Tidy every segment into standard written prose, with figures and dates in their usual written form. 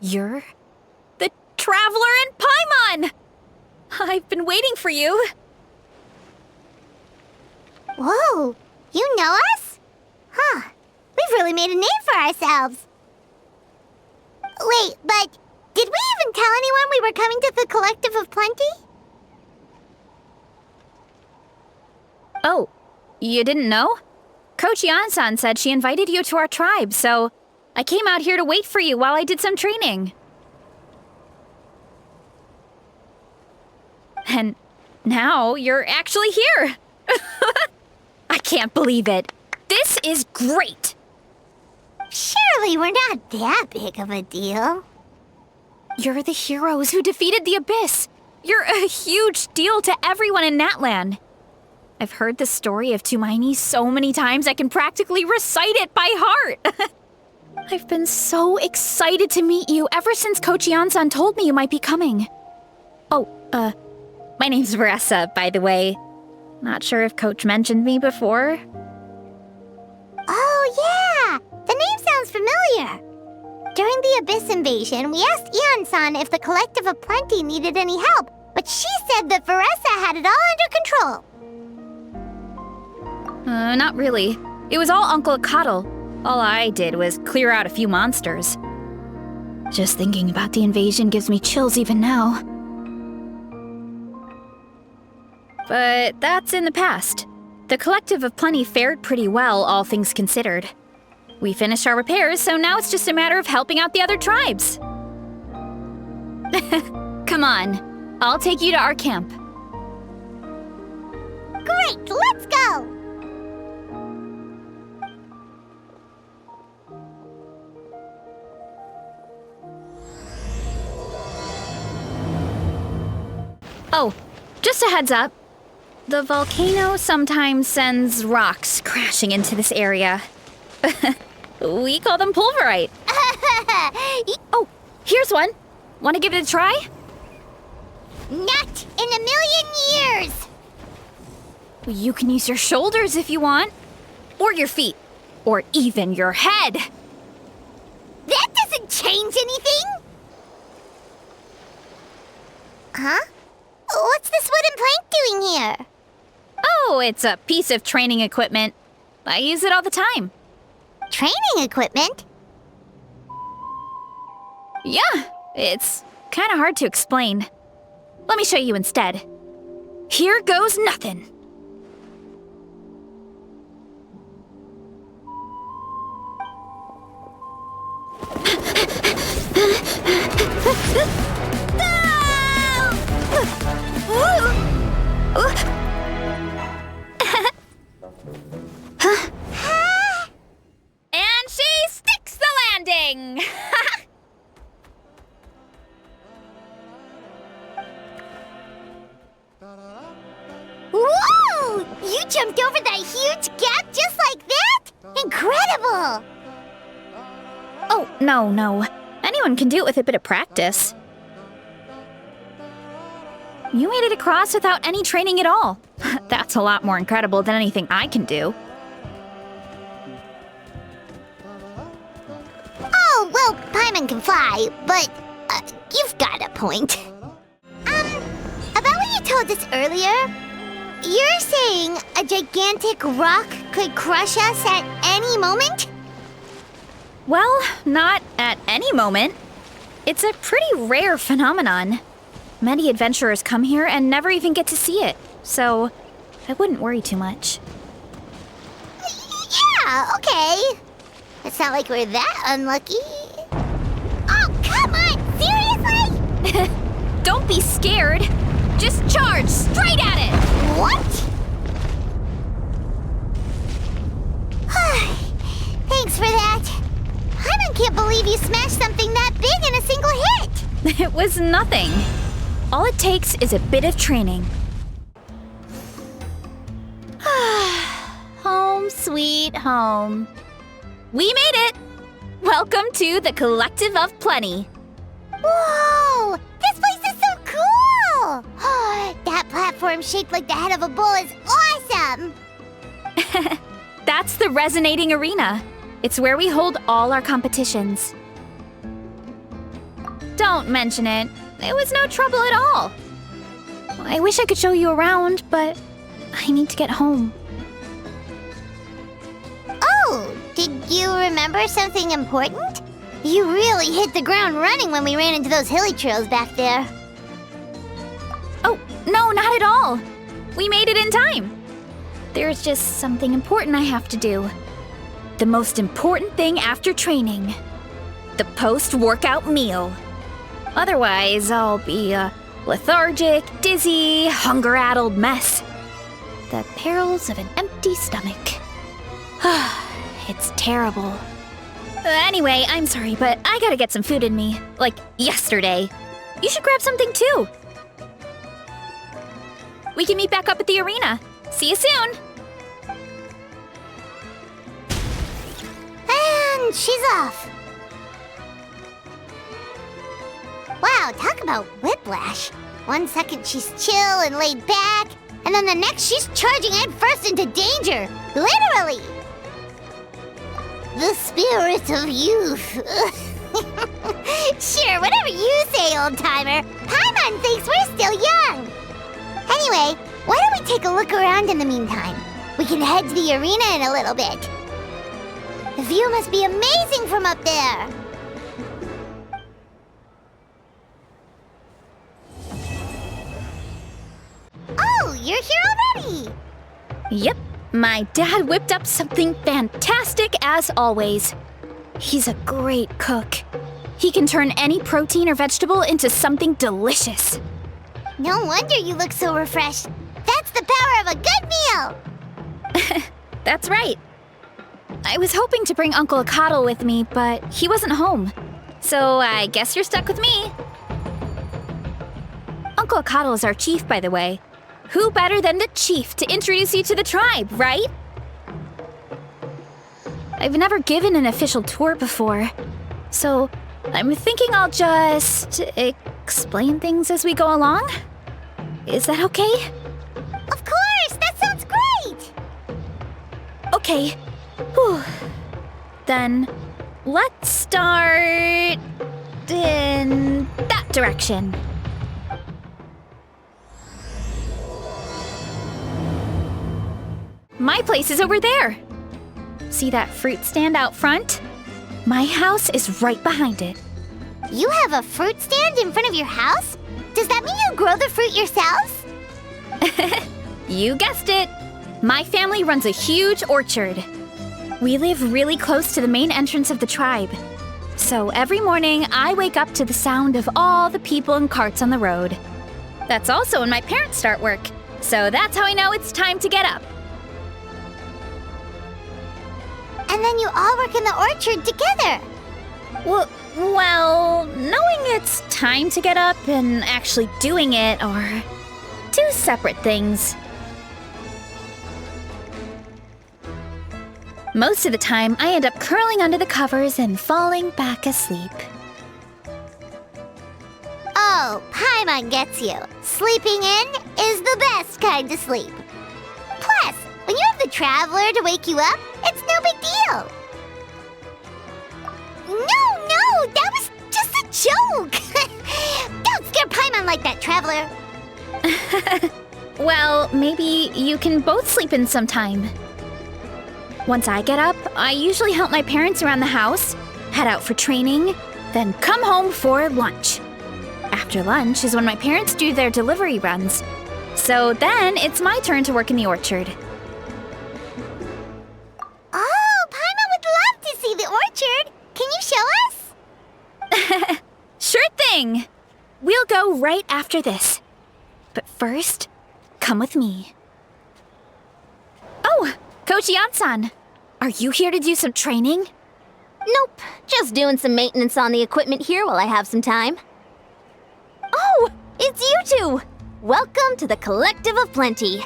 You're the Traveler in Paimon! I've been waiting for you. Whoa, you know us? Huh, we've really made a name for ourselves. Wait, but did we even tell anyone we were coming to the Collective of Plenty? Oh, you didn't know? Coach Yan-san said she invited you to our tribe, so I came out here to wait for you while I did some training. And now you're actually here. I can't believe it. This is great. Surely we're not that big of a deal. You're the heroes who defeated the Abyss. You're a huge deal to everyone in Natlan. I've heard the story of Tumaini so many times I can practically recite it by heart. I've been so excited to meet you ever since Coach Yan-san told me you might be coming. Oh, my name's Varesa, by the way. Not sure if Coach mentioned me before. Oh, yeah! The name sounds familiar. During the Abyss invasion, we asked Ian-san if the Collective of Plenty needed any help, but she said that Varesa had it all under control. Not really. It was all Uncle Akatl. All I did was clear out a few monsters. Just thinking about the invasion gives me chills even now. But that's in the past. The Collective of Plenty fared pretty well, all things considered. We finished our repairs, so now it's just a matter of helping out the other tribes. Come on, I'll take you to our camp. Great, let's go! Oh, just a heads up. The volcano sometimes sends rocks crashing into this area. We call them pulverite. Oh, here's one. Want to give it a try? Not in a million years! You can use your shoulders if you want. Or your feet. Or even your head. That doesn't change anything! Huh? What's this wooden plank doing here? Oh, it's a piece of training equipment. I use it all the time. Training equipment? Yeah, it's kind of hard to explain. Let me show you instead. Here goes nothing. And she sticks the landing! Whoa! You jumped over that huge gap just like that? Incredible! Oh, no. Anyone can do it with a bit of practice. You made it across without any training at all. That's a lot more incredible than anything I can do. Oh, well, Paimon can fly, but you've got a point. About what you told us earlier, you're saying a gigantic rock could crush us at any moment? Well, not at any moment. It's a pretty rare phenomenon. Many adventurers come here and never even get to see it, so I wouldn't worry too much. Yeah, okay. It's not like we're that unlucky. Oh, come on! Seriously? Don't be scared. Just charge straight at it! What? Thanks for that. I can't believe you smashed something that big in a single hit. It was nothing. All it takes is a bit of training. Home sweet home. We made it! Welcome to the Collective of Plenty. Whoa! This place is so cool! That platform shaped like the head of a bull is awesome! That's the Resonating Arena. It's where we hold all our competitions. don't mention it. It was no trouble at all. I wish I could show you around, but I need to get home. Oh, did you remember something important? You really hit the ground running when we ran into those hilly trails back there. Oh, no, not at all. We made it in time. There's just something important I have to do. The most important thing after training. The post-workout meal. Otherwise, I'll be a lethargic, dizzy, hunger-addled mess. The perils of an empty stomach. It's terrible. Anyway, I'm sorry, but I gotta get some food in me. Like yesterday. You should grab something too. We can meet back up at the arena. See you soon. And she's off. Wow, talk about whiplash. 1 second she's chill and laid back, and then the next she's charging headfirst into danger. Literally. The spirit of youth. Sure, whatever you say, old-timer. Paimon thinks we're still young. Anyway, why don't we take a look around in the meantime? We can head to the arena in a little bit. The view must be amazing from up there. Oh, you're here already! Yep, my dad whipped up something fantastic as always. He's a great cook. He can turn any protein or vegetable into something delicious. No wonder you look so refreshed. That's the power of a good meal! That's right. I was hoping to bring Uncle Akatl with me, but he wasn't home. So I guess you're stuck with me. Uncle Akatl is our chief, by the way. Who better than the chief to introduce you to the tribe, right? I've never given an official tour before, so I'm thinking I'll just explain things as we go along. Is that okay? Of course! That sounds great! Okay. Whew. Then let's start in that direction. My place is over there. See that fruit stand out front? My house is right behind it. You have a fruit stand in front of your house? Does that mean you grow the fruit yourselves? You guessed it. My family runs a huge orchard. We live really close to the main entrance of the tribe. So every morning, I wake up to the sound of all the people and carts on the road. That's also when my parents start work. So that's how I know it's time to get up. And then you all work in the orchard together. Well, knowing it's time to get up and actually doing it are two separate things. Most of the time, I end up curling under the covers and falling back asleep. Oh, Paimon gets you. Sleeping in is the best kind of sleep. Plus, when you have the Traveler to wake you up, it's no big deal. No, that was just a joke. Don't scare Paimon like that, Traveler. Well, maybe you can both sleep in sometime. Once I get up, I usually help my parents around the house, head out for training, then come home for lunch. After lunch is when my parents do their delivery runs. So then it's my turn to work in the orchard. Oh, Paimon would love to see the orchard. Can you show us? Sure thing! We'll go right after this. But first, come with me. Oh, Coach Yan-san, are you here to do some training? Nope, just doing some maintenance on the equipment here while I have some time. Oh, it's you two! Welcome to the Collective of Plenty.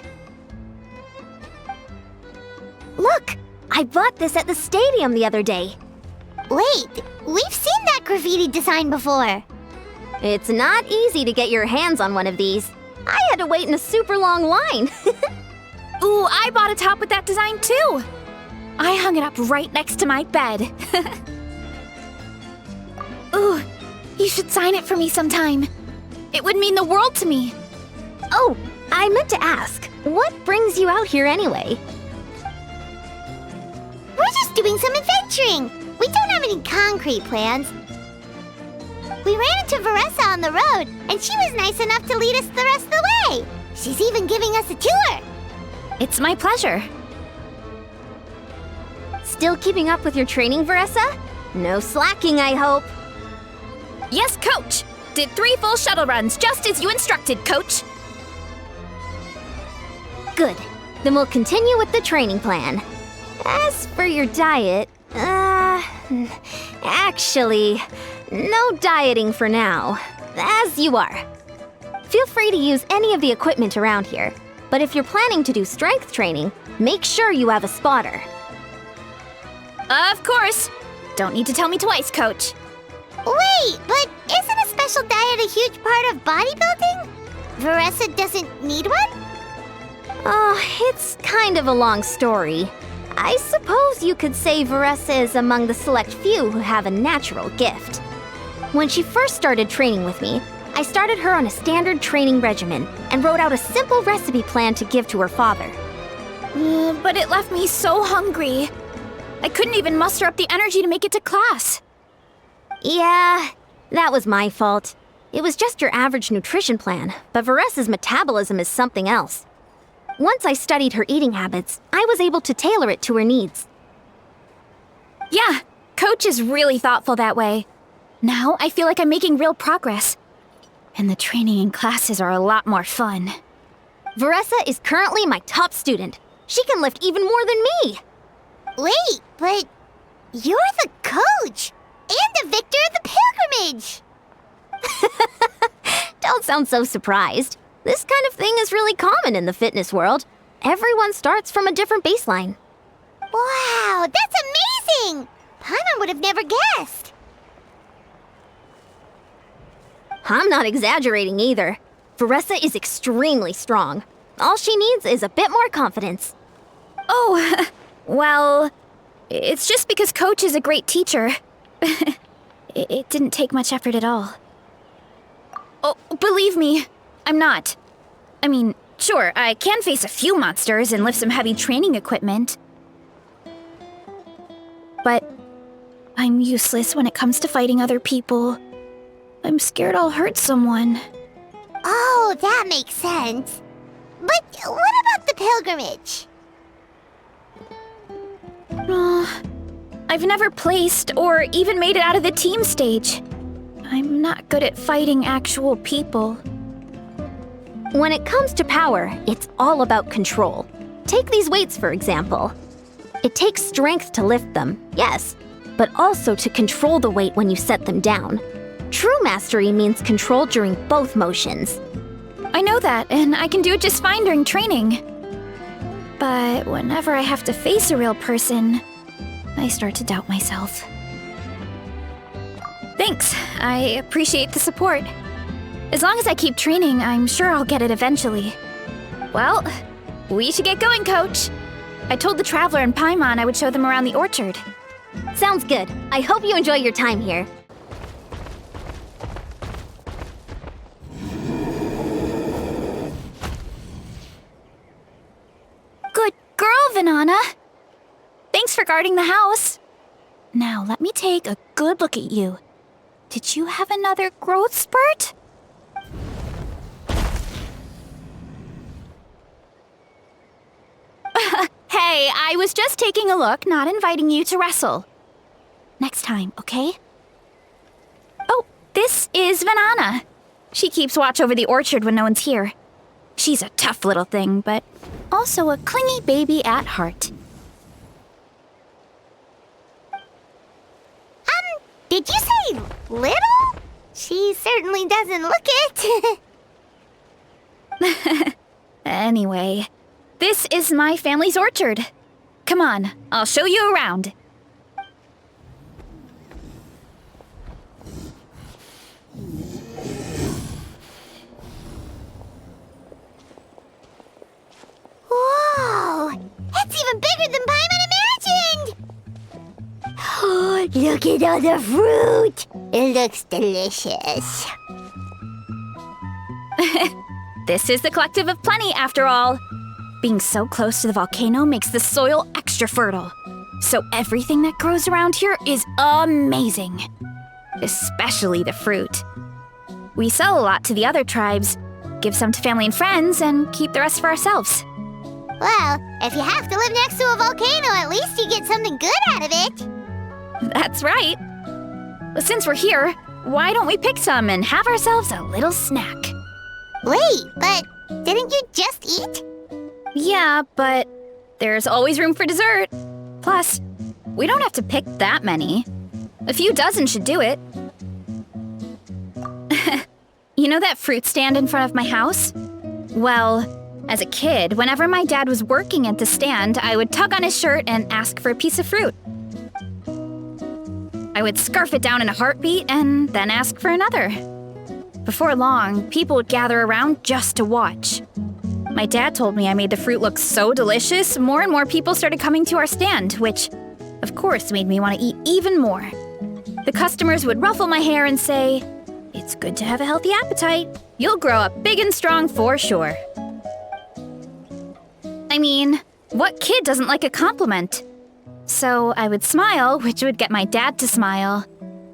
Look, I bought this at the stadium the other day. Wait, we've seen that graffiti design before. It's not easy to get your hands on one of these. I had to wait in a super long line. Ooh, I bought a top with that design too! I hung it up right next to my bed. Ooh, You should sign it for me sometime. It would mean the world to me. Oh, I meant to ask, what brings you out here anyway? We're just doing some adventuring. We don't have any concrete plans. We ran into Varesa on the road, and she was nice enough to lead us the rest of the way. She's even giving us a tour. It's my pleasure. Still keeping up with your training, Varesa? No slacking, I hope. Yes, Coach! Did 3 full shuttle runs, just as you instructed, Coach. Good. Then we'll continue with the training plan. As for your diet, actually, no dieting for now. As you are. Feel free to use any of the equipment around here, but if you're planning to do strength training, make sure you have a spotter. Of course. Don't need to tell me twice, Coach. Wait, but isn't a special diet a huge part of bodybuilding? Varesa doesn't need one? Oh, it's kind of a long story. I suppose you could say Varesa is among the select few who have a natural gift. When she first started training with me, I started her on a standard training regimen and wrote out a simple recipe plan to give to her father. But it left me so hungry. I couldn't even muster up the energy to make it to class. Yeah, that was my fault. It was just your average nutrition plan, but Varesa's metabolism is something else. Once I studied her eating habits, I was able to tailor it to her needs. Yeah, Coach is really thoughtful that way. Now I feel like I'm making real progress. And the training and classes are a lot more fun. Varesa is currently my top student. She can lift even more than me. Wait, but you're the coach and the victor of the pilgrimage. Don't sound so surprised. This kind of thing is really common in the fitness world. Everyone starts from a different baseline. Wow, that's amazing! Paimon would have never guessed. I'm not exaggerating either. Varesa is extremely strong. All she needs is a bit more confidence. Oh, well, it's just because Coach is a great teacher. It didn't take much effort at all. Oh, believe me, I'm not. I mean, sure, I can face a few monsters and lift some heavy training equipment. But I'm useless when it comes to fighting other people. I'm scared I'll hurt someone. Oh, that makes sense. But what about the pilgrimage? I've never placed or even made it out of the team stage. I'm not good at fighting actual people. When it comes to power, it's all about control. Take these weights, for example. It takes strength to lift them, yes, but also to control the weight when you set them down. True mastery means control during both motions. I know that, and I can do it just fine during training. But whenever I have to face a real person, I start to doubt myself. Thanks, I appreciate the support. As long as I keep training, I'm sure I'll get it eventually. Well, we should get going, Coach. I told the Traveler and Paimon I would show them around the orchard. Sounds good. I hope you enjoy your time here. Good girl, Vanana. Thanks for guarding the house. Now, let me take a good look at you. Did you have another growth spurt? Hey, I was just taking a look, not inviting you to wrestle. Next time, okay? Oh, this is Vanana. She keeps watch over the orchard when no one's here. She's a tough little thing, but also a clingy baby at heart. Did you say little? She certainly doesn't look it. Anyway, this is my family's orchard. Come on, I'll show you around. Whoa! It's even bigger than Paimon imagined! Oh, Look at all the fruit! It looks delicious. This is the Collective of Plenty, after all. Being so close to the volcano makes the soil extra fertile. So everything that grows around here is amazing. Especially the fruit. We sell a lot to the other tribes, give some to family and friends, and keep the rest for ourselves. Well, if you have to live next to a volcano, at least you get something good out of it. That's right. But since we're here, why don't we pick some and have ourselves a little snack? Wait, but didn't you just eat? Yeah, but there's always room for dessert. Plus, we don't have to pick that many. A few dozen should do it. You know that fruit stand in front of my house? Well, as a kid, whenever my dad was working at the stand, I would tug on his shirt and ask for a piece of fruit. I would scarf it down in a heartbeat and then ask for another. Before long, people would gather around just to watch. My dad told me I made the fruit look so delicious, more and more people started coming to our stand, which, of course, made me want to eat even more. The customers would ruffle my hair and say, "It's good to have a healthy appetite. You'll grow up big and strong for sure." I mean, what kid doesn't like a compliment? So I would smile, which would get my dad to smile,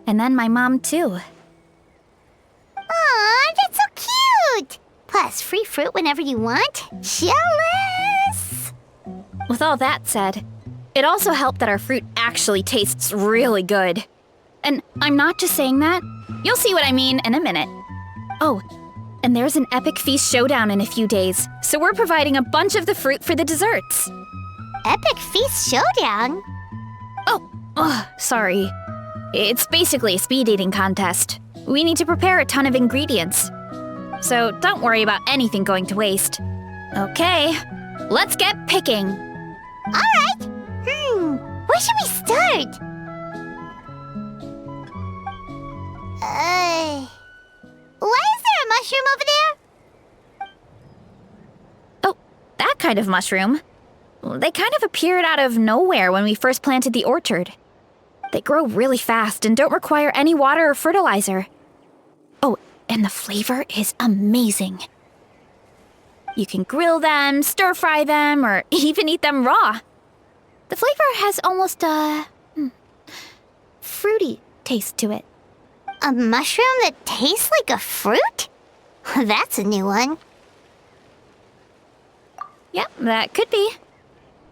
and then my mom too. Aw, that's so cute! Plus, free fruit whenever you want. Jealous! With all that said, it also helped that our fruit actually tastes really good. And I'm not just saying that. You'll see what I mean in a minute. Oh, and there's an epic feast showdown in a few days, so we're providing a bunch of the fruit for the desserts. Epic Feast Showdown? Oh, sorry. It's basically a speed eating contest. We need to prepare a ton of ingredients. So don't worry about anything going to waste. Okay, let's get picking. Alright! Where should we start? Why is there a mushroom over there? Oh, that kind of mushroom. They kind of appeared out of nowhere when we first planted the orchard. They grow really fast and don't require any water or fertilizer. Oh, and the flavor is amazing. You can grill them, stir-fry them, or even eat them raw. The flavor has almost a fruity taste to it. A mushroom that tastes like a fruit? That's a new one. Yep, that could be.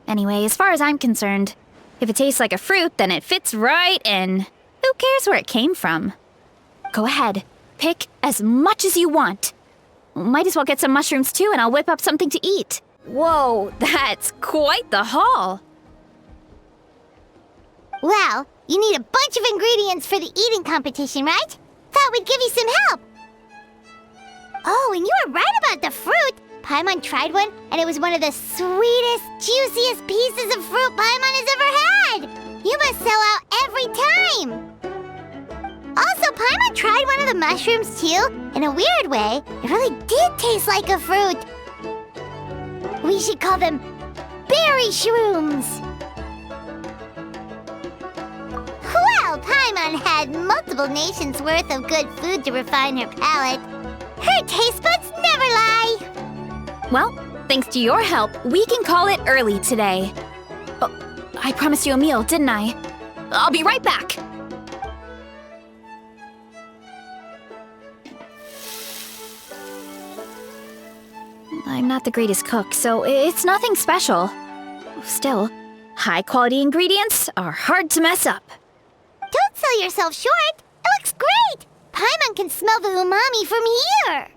Anyway, as far as I'm concerned, if it tastes like a fruit, then it fits right in. Who cares where it came from? Go ahead, pick as much as you want. Might as well get some mushrooms too, and I'll whip up something to eat. Whoa, that's quite the haul. Well, you need a bunch of ingredients for the eating competition, right? Thought we'd give you some help. Oh, and you were right about the fruit. Paimon tried one, and it was one of the sweetest, juiciest pieces of fruit Paimon has ever had. You must sell out every time. Also, Paimon tried one of the mushrooms too. In a weird way, it really did taste like a fruit. We should call them berry shrooms. Well, Paimon had multiple nations' worth of good food to refine her palate. Her taste buds never lie. Well, thanks to your help, we can call it early today. Oh, I promised you a meal, didn't I? I'll be right back. I'm not the greatest cook, so it's nothing special. Still, high-quality ingredients are hard to mess up. Don't sell yourself short. It looks great. Paimon can smell the umami from here.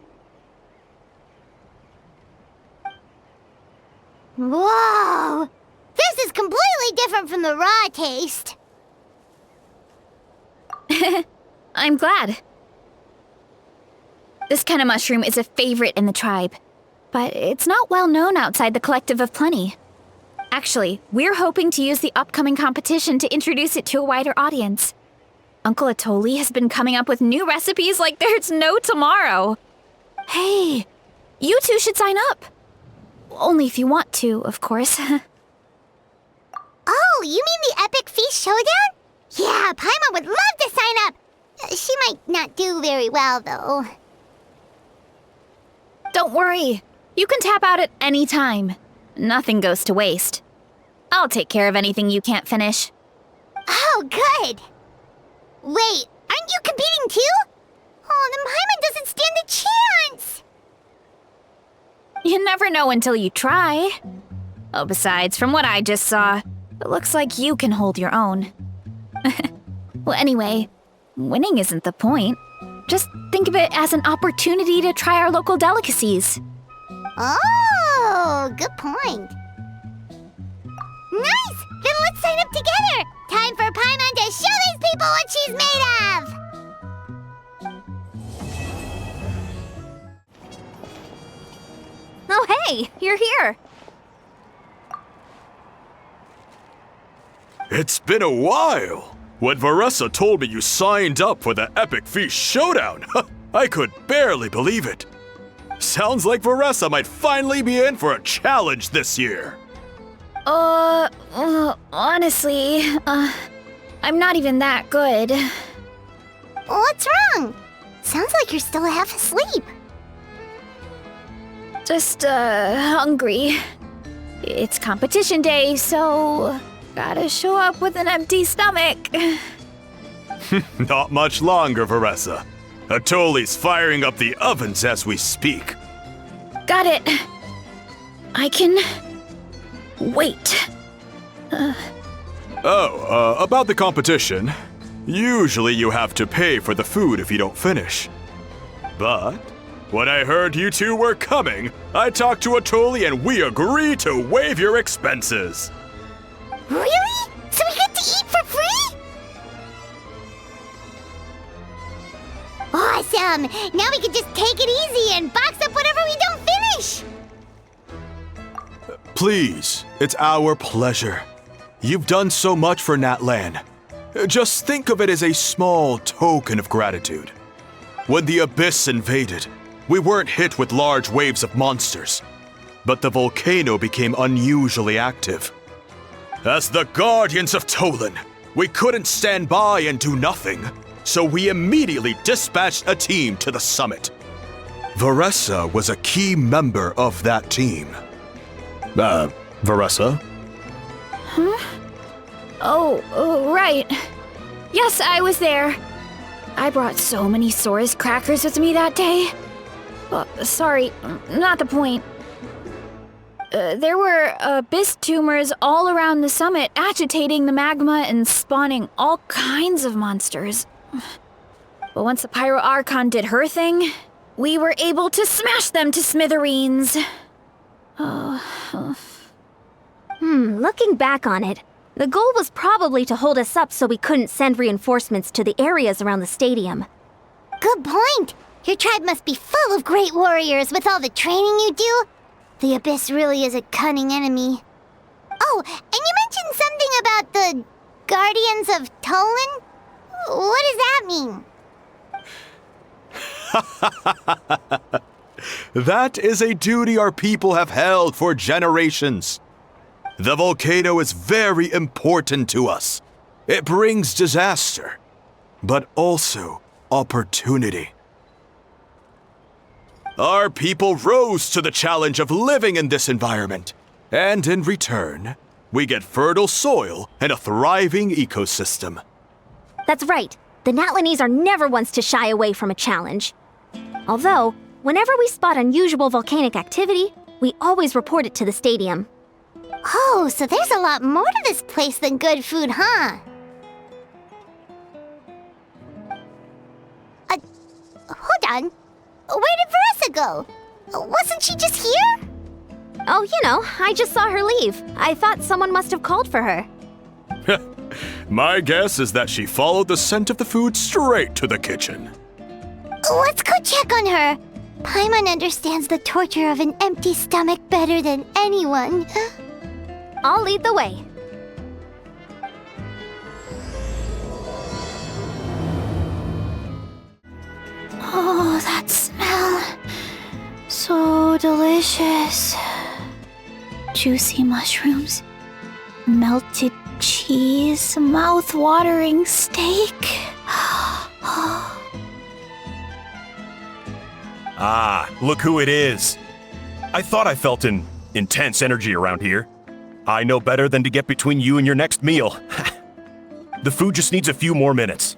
Whoa! This is completely different from the raw taste. I'm glad. This kind of mushroom is a favorite in the tribe, but it's not well known outside the Collective of Plenty. Actually, we're hoping to use the upcoming competition to introduce it to a wider audience. Uncle Atoli has been coming up with new recipes like there's no tomorrow. Hey, you two should sign up. Only if you want to, of course. Oh, you mean the Epic Feast Showdown? Yeah, Paimon would love to sign up! She might not do very well, though. Don't worry. You can tap out at any time. Nothing goes to waste. I'll take care of anything you can't finish. Oh, good! Wait, aren't you competing too? Oh, then Paimon doesn't stand a chance! You never know until you try. Oh, besides, from what I just saw, it looks like you can hold your own. Well, anyway, winning isn't the point. Just think of it as an opportunity to try our local delicacies. Oh, good point. Nice! Then let's sign up together! Time for Paimon to show these people what she's made of! Oh, hey, you're here. It's been a while. When Varesa told me you signed up for the Epic Feast Showdown, I could barely believe it. Sounds like Varesa might finally be in for a challenge this year. Honestly, I'm not even that good. What's wrong? Sounds like you're still half asleep. Just, hungry. It's competition day, so gotta show up with an empty stomach. Not much longer, Varesa. Atoli's firing up the ovens as we speak. Got it. I can wait. About the competition. Usually you have to pay for the food if you don't finish. But when I heard you two were coming, I talked to Atoli and we agreed to waive your expenses. Really? So we get to eat for free? Awesome! Now we can just take it easy and box up whatever we don't finish! Please, it's our pleasure. You've done so much for Natlan. Just think of it as a small token of gratitude. When the Abyss invaded, we weren't hit with large waves of monsters, but the volcano became unusually active. As the Guardians of Tolan, we couldn't stand by and do nothing, so we immediately dispatched a team to the summit. Varesa was a key member of that team. Varesa? Oh, right. Yes, I was there. I brought so many Sora's crackers with me that day. Sorry, not the point. There were abyss tumors all around the summit, agitating the magma and spawning all kinds of monsters. But once the Pyro Archon did her thing, we were able to smash them to smithereens. Looking back on it, the goal was probably to hold us up so we couldn't send reinforcements to the areas around the stadium. Good point! Your tribe must be full of great warriors with all the training you do. The Abyss really is a cunning enemy. Oh, and you mentioned something about the Guardians of Tolan? What does that mean? That is a duty our people have held for generations. The volcano is very important to us. It brings disaster, but also opportunity. Our people rose to the challenge of living in this environment, and in return, we get fertile soil and a thriving ecosystem. That's right. The Natlanese are never ones to shy away from a challenge. Although, whenever we spot unusual volcanic activity, we always report it to the stadium. Oh, so there's a lot more to this place than good food, huh? Hold on. Where did Varesa go? Wasn't she just here? Oh, you know, I just saw her leave. I thought someone must have called for her. My guess is that she followed the scent of the food straight to the kitchen. Let's go check on her. Paimon understands the torture of an empty stomach better than anyone. I'll lead the way. Oh, that smell. So delicious. Juicy mushrooms, melted cheese, mouth-watering steak. Ah, look who it is. I thought I felt an intense energy around here. I know better than to get between you and your next meal. The food just needs a few more minutes.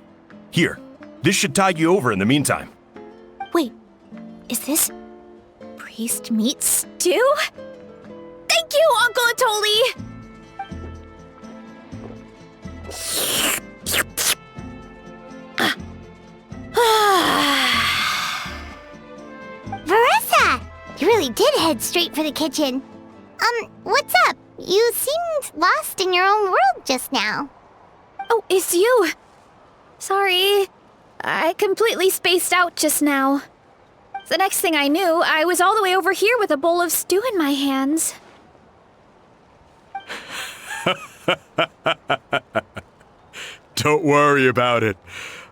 Here, this should tide you over in the meantime. Wait, is this priest meat stew? Thank you, Uncle Atoli! Varesa! You really did head straight for the kitchen. What's up? You seemed lost in your own world just now. Oh, it's you. Sorry. I completely spaced out just now. The next thing I knew, I was all the way over here with a bowl of stew in my hands. Don't worry about it.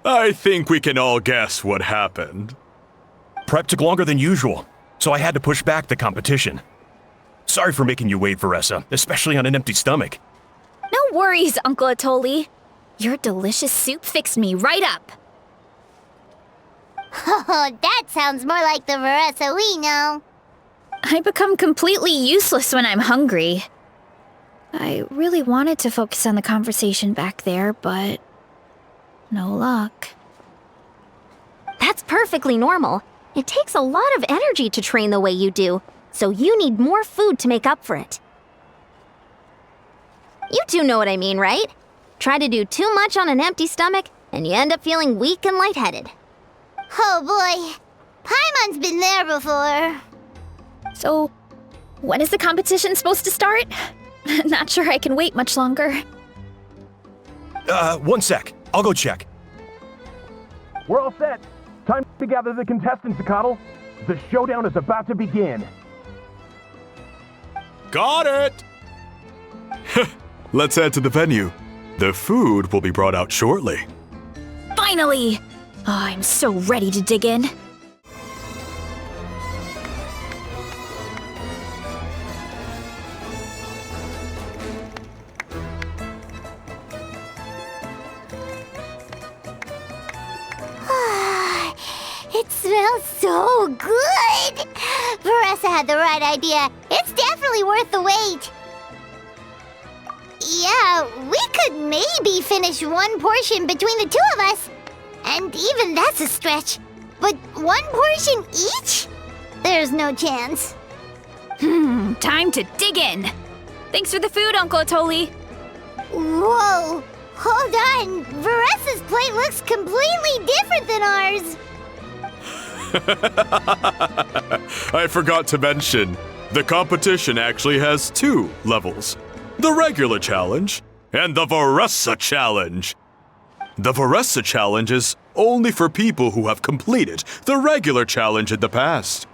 I think we can all guess what happened. Prep took longer than usual, so I had to push back the competition. Sorry for making you wait, Varesa, especially on an empty stomach. No worries, Uncle Atoli. Your delicious soup fixed me right up. Oh, that sounds more like the Varesa we know. I become completely useless when I'm hungry. I really wanted to focus on the conversation back there, but no luck. That's perfectly normal. It takes a lot of energy to train the way you do, so you need more food to make up for it. You two know what I mean, right? Try to do too much on an empty stomach, and you end up feeling weak and lightheaded. Oh boy, Paimon's been there before. So, when is the competition supposed to start? Not sure I can wait much longer. 1 sec. I'll go check. We're all set. Time to gather the contestants, Zakatl. The showdown is about to begin. Got it! Let's head to the venue. The food will be brought out shortly. Finally! Oh, I'm so ready to dig in. It smells so good! Varesa had the right idea. It's definitely worth the wait. Yeah, we could maybe finish one portion between the two of us. And even that's a stretch. But one portion each? There's no chance. Time to dig in. Thanks for the food, Uncle Atoli. Whoa! Hold on! Varesa's plate looks completely different than ours! I forgot to mention, the competition actually has 2 levels. The regular challenge and the Varesa challenge. The Varesa challenge is only for people who have completed the regular challenge in the past.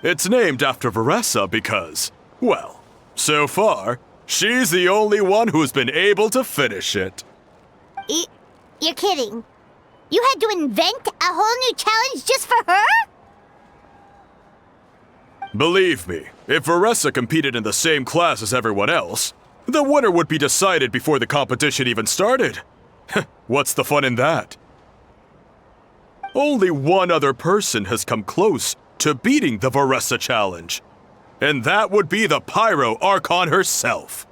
It's named after Varesa because, well, so far, she's the only one who's been able to finish it. You're kidding. You had to invent a whole new challenge just for her? Believe me, if Varesa competed in the same class as everyone else, the winner would be decided before the competition even started. What's the fun in that? Only one other person has come close to beating the Varesa challenge, and that would be the Pyro Archon herself.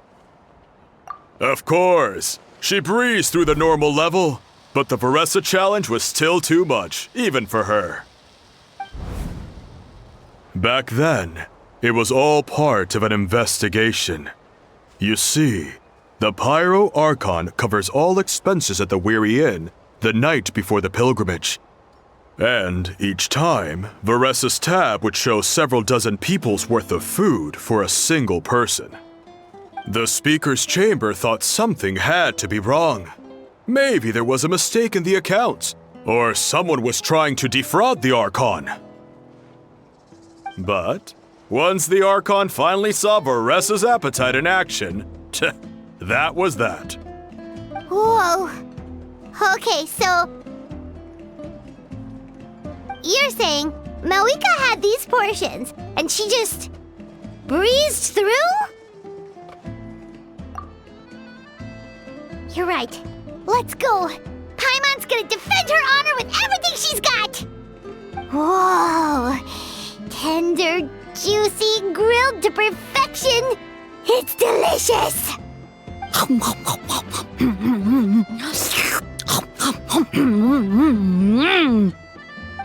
Of course, she breezed through the normal level, but the Varesa challenge was still too much, even for her. Back then, it was all part of an investigation. You see, the Pyro Archon covers all expenses at the Weary Inn the night before the pilgrimage. And each time, Varesa's tab would show several dozen people's worth of food for a single person. The speaker's chamber thought something had to be wrong. Maybe there was a mistake in the accounts, or someone was trying to defraud the Archon. But once the Archon finally saw Varesa's appetite in action, that was that. Whoa. Okay, so... You're saying Malika had these portions, and she just breezed through? You're right. Let's go. Paimon's gonna defend her honor with everything she's got! Whoa! Tender, juicy, grilled to perfection! It's delicious!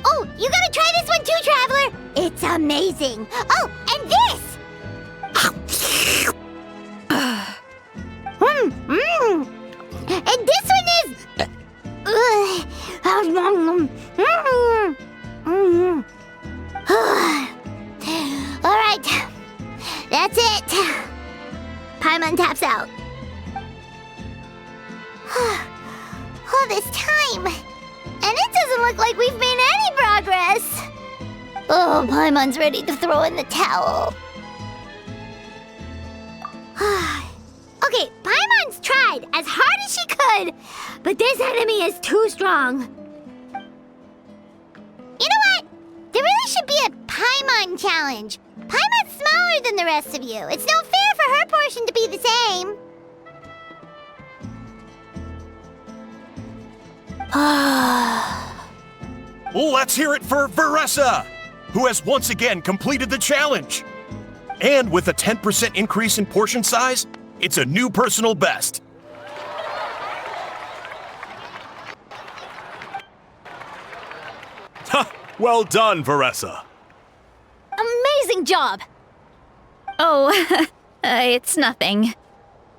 Oh, you gotta try this one too, Traveler! It's amazing! Oh, and this! And this one is... Alright, that's it. Paimon taps out. All this time, and it doesn't look like we've made any progress. Oh, Paimon's ready to throw in the towel. Okay, Paimon's tried as hard as she could, but this enemy is too strong. You know what? There really should be a Paimon challenge. Paimon's smaller than the rest of you. It's no fair for her portion to be the same. Let's hear it for Varesa, who has once again completed the challenge. And with a 10% increase in portion size, it's a new personal best. Ha! Well done, Varesa. Amazing job! Oh, it's nothing.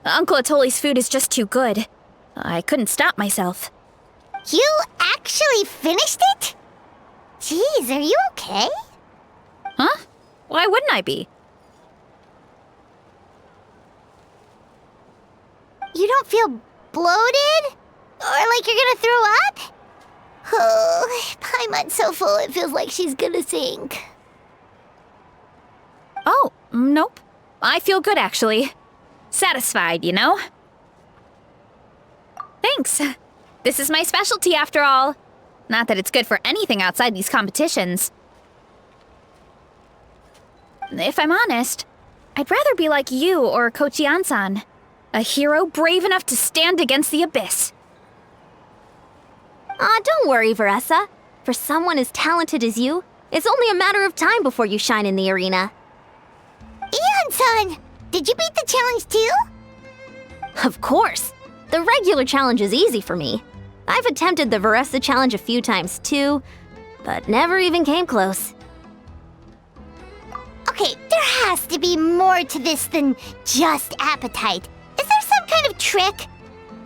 Uncle Atoli's food is just too good. I couldn't stop myself. You actually finished it? Jeez, are you okay? Huh? Why wouldn't I be? You don't feel bloated? Or like you're gonna throw up? Oh, Paimon's so full it feels like she's gonna sink. Oh, nope. I feel good, actually. Satisfied, you know? Thanks. This is my specialty, after all. Not that it's good for anything outside these competitions. If I'm honest, I'd rather be like you or Kochi-an-san. A hero brave enough to stand against the abyss. Don't worry, Varesa. For someone as talented as you, it's only a matter of time before you shine in the arena. Ian-san, did you beat the challenge too? Of course! The regular challenge is easy for me. I've attempted the Varesa challenge a few times too, but never even came close. Okay, there has to be more to this than just appetite. Is there some kind of trick?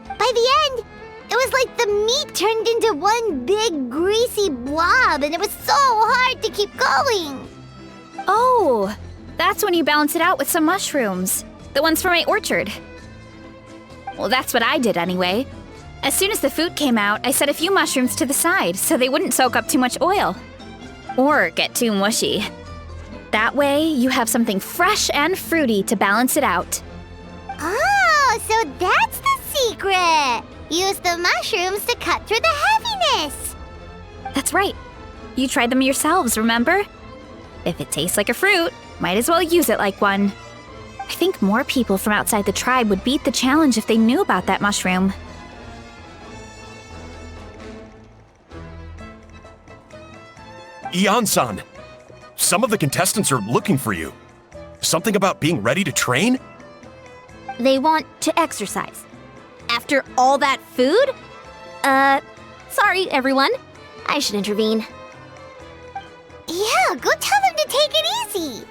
By the end, it was like the meat turned into one big greasy blob and it was so hard to keep going. Oh, that's when you balance it out with some mushrooms. The ones from my orchard. Well, that's what I did anyway. As soon as the food came out, I set a few mushrooms to the side so they wouldn't soak up too much oil. Or get too mushy. That way, you have something fresh and fruity to balance it out. Oh, so that's the secret! Use the mushrooms to cut through the heaviness! That's right. You tried them yourselves, remember? If it tastes like a fruit, might as well use it like one. I think more people from outside the tribe would beat the challenge if they knew about that mushroom. Ian-san, some of the contestants are looking for you. Something about being ready to train? They want to exercise. After all that food? Sorry, everyone. I should intervene. Yeah, go tell them to take it easy!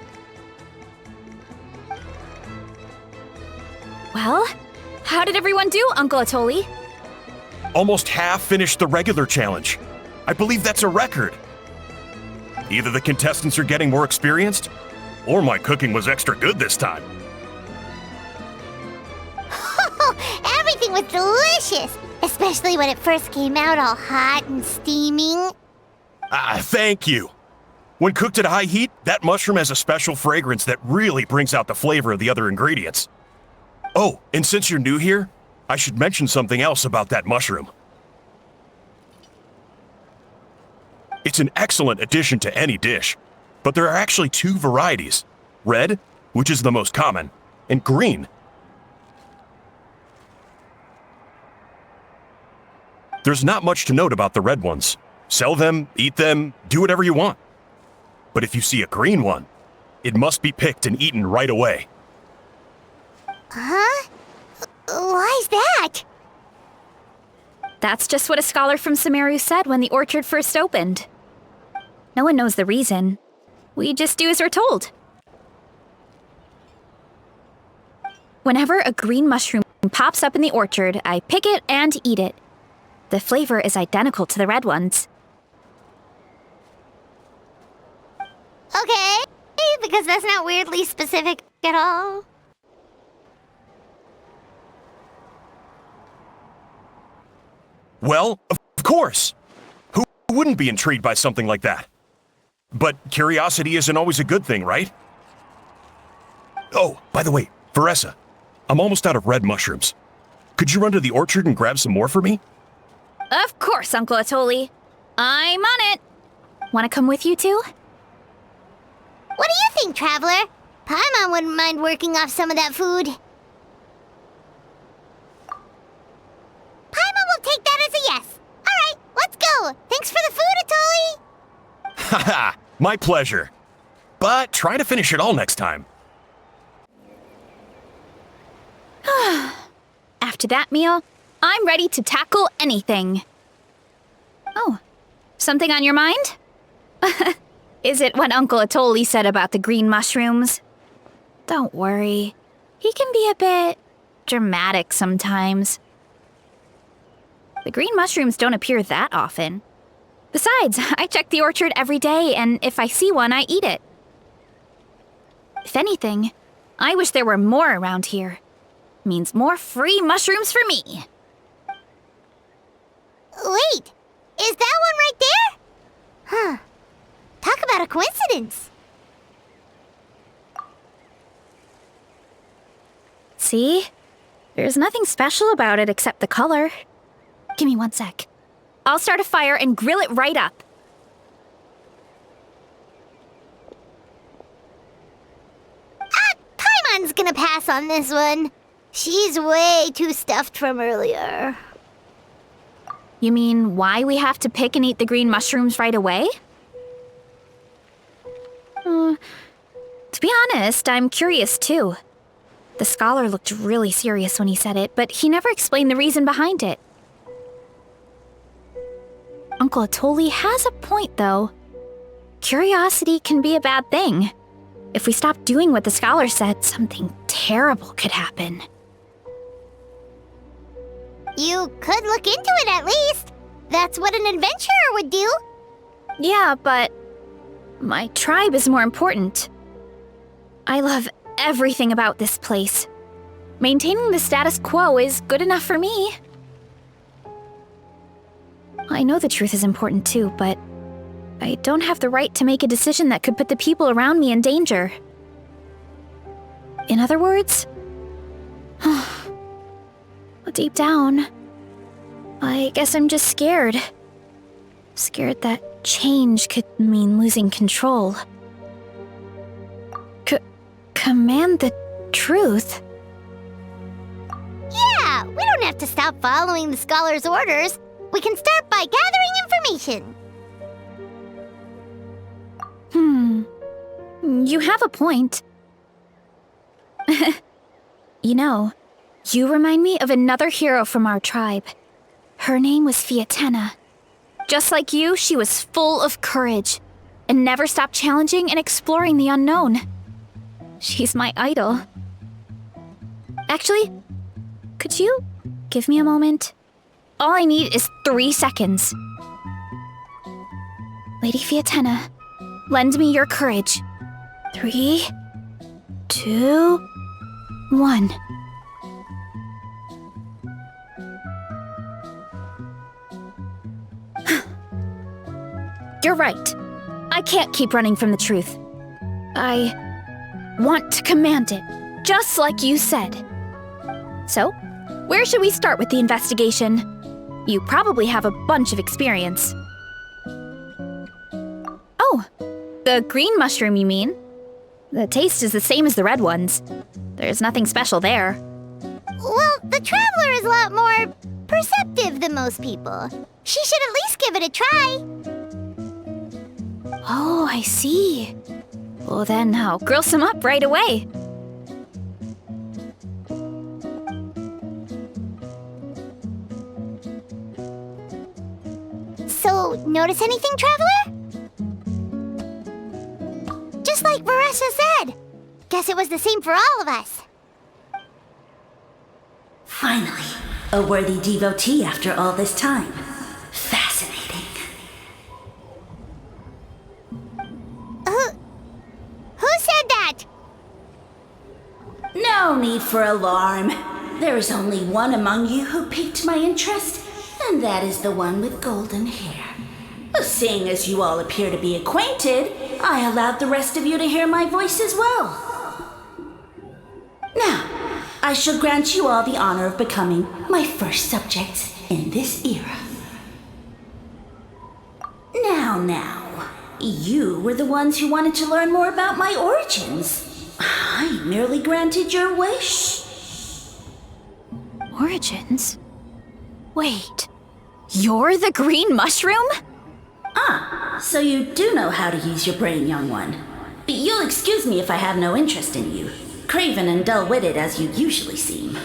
Well, how did everyone do, Uncle Atoli? Almost half finished the regular challenge. I believe that's a record. Either the contestants are getting more experienced, or my cooking was extra good this time. Everything was delicious! Especially when it first came out all hot and steaming. Thank you. When cooked at high heat, that mushroom has a special fragrance that really brings out the flavor of the other ingredients. Oh, and since you're new here, I should mention something else about that mushroom. It's an excellent addition to any dish, but there are actually two varieties. Red, which is the most common, and green. There's not much to note about the red ones. Sell them, eat them, do whatever you want. But if you see a green one, it must be picked and eaten right away. Huh? Why's that? That's just what a scholar from Sumeru said when the orchard first opened. No one knows the reason. We just do as we're told. Whenever a green mushroom pops up in the orchard, I pick it and eat it. The flavor is identical to the red ones. Okay, because that's not weirdly specific at all. Well, of course. Who wouldn't be intrigued by something like that? But curiosity isn't always a good thing, right? Oh, by the way, Varesa, I'm almost out of red mushrooms. Could you run to the orchard and grab some more for me? Of course, Uncle Atoli. I'm on it. Want to come with you too? What do you think, Traveler? Paimon wouldn't mind working off some of that food. Paimon will take that as a yes. All right, let's go. Thanks for the food, Atoli. Haha, my pleasure. But try to finish it all next time. After that meal, I'm ready to tackle anything. Oh, something on your mind? Is it what Uncle Atoli said about the green mushrooms? Don't worry. He can be a bit dramatic sometimes. The green mushrooms don't appear that often. Besides, I check the orchard every day, and if I see one, I eat it. If anything, I wish there were more around here. Means more free mushrooms for me. Wait, is that one right there? Huh. Talk about a coincidence. See? There's nothing special about it except the color. Give me 1 sec. I'll start a fire and grill it right up. Paimon's gonna pass on this one. She's way too stuffed from earlier. You mean why we have to pick and eat the green mushrooms right away? To be honest, I'm curious too. The scholar looked really serious when he said it, but he never explained the reason behind it. Uncle Atoli has a point, though. Curiosity can be a bad thing. If we stop doing what the scholar said, something terrible could happen. You could look into it at least. That's what an adventurer would do. Yeah, but my tribe is more important. I love everything about this place. Maintaining the status quo is good enough for me. I know the truth is important too, but I don't have the right to make a decision that could put the people around me in danger. In other words, deep down, I guess I'm just scared. Scared that change could mean losing control. Command the truth? Yeah, we don't have to stop following the scholar's orders. We can start by gathering information. You have a point. You know, you remind me of another hero from our tribe. Her name was Fiatena. Just like you, she was full of courage and never stopped challenging and exploring the unknown. She's my idol. Actually, could you give me a moment? All I need is 3 seconds. Lady Fiatena, lend me your courage. 3, 2, 1. You're right. I can't keep running from the truth. I want to command it, just like you said. So, where should we start with the investigation? You probably have a bunch of experience. Oh, the green mushroom, you mean? The taste is the same as the red ones. There's nothing special there. Well, the Traveler is a lot more perceptive than most people. She should at least give it a try. Oh, I see. Well, then I'll grill some up right away. So, notice anything, Traveler? Just like Varesa said. Guess it was the same for all of us. Finally, a worthy devotee after all this time. Fascinating. Who said that? No need for alarm. There is only one among you who piqued my interest, and that is the one with golden hair. Seeing as you all appear to be acquainted, I allowed the rest of you to hear my voice as well. Now, I shall grant you all the honor of becoming my first subjects in this era. Now, you were the ones who wanted to learn more about my origins. I merely granted your wish. Origins? Wait, you're the green mushroom? So you do know how to use your brain, young one. You'll excuse me if I have no interest in you, craven and dull-witted as you usually seem.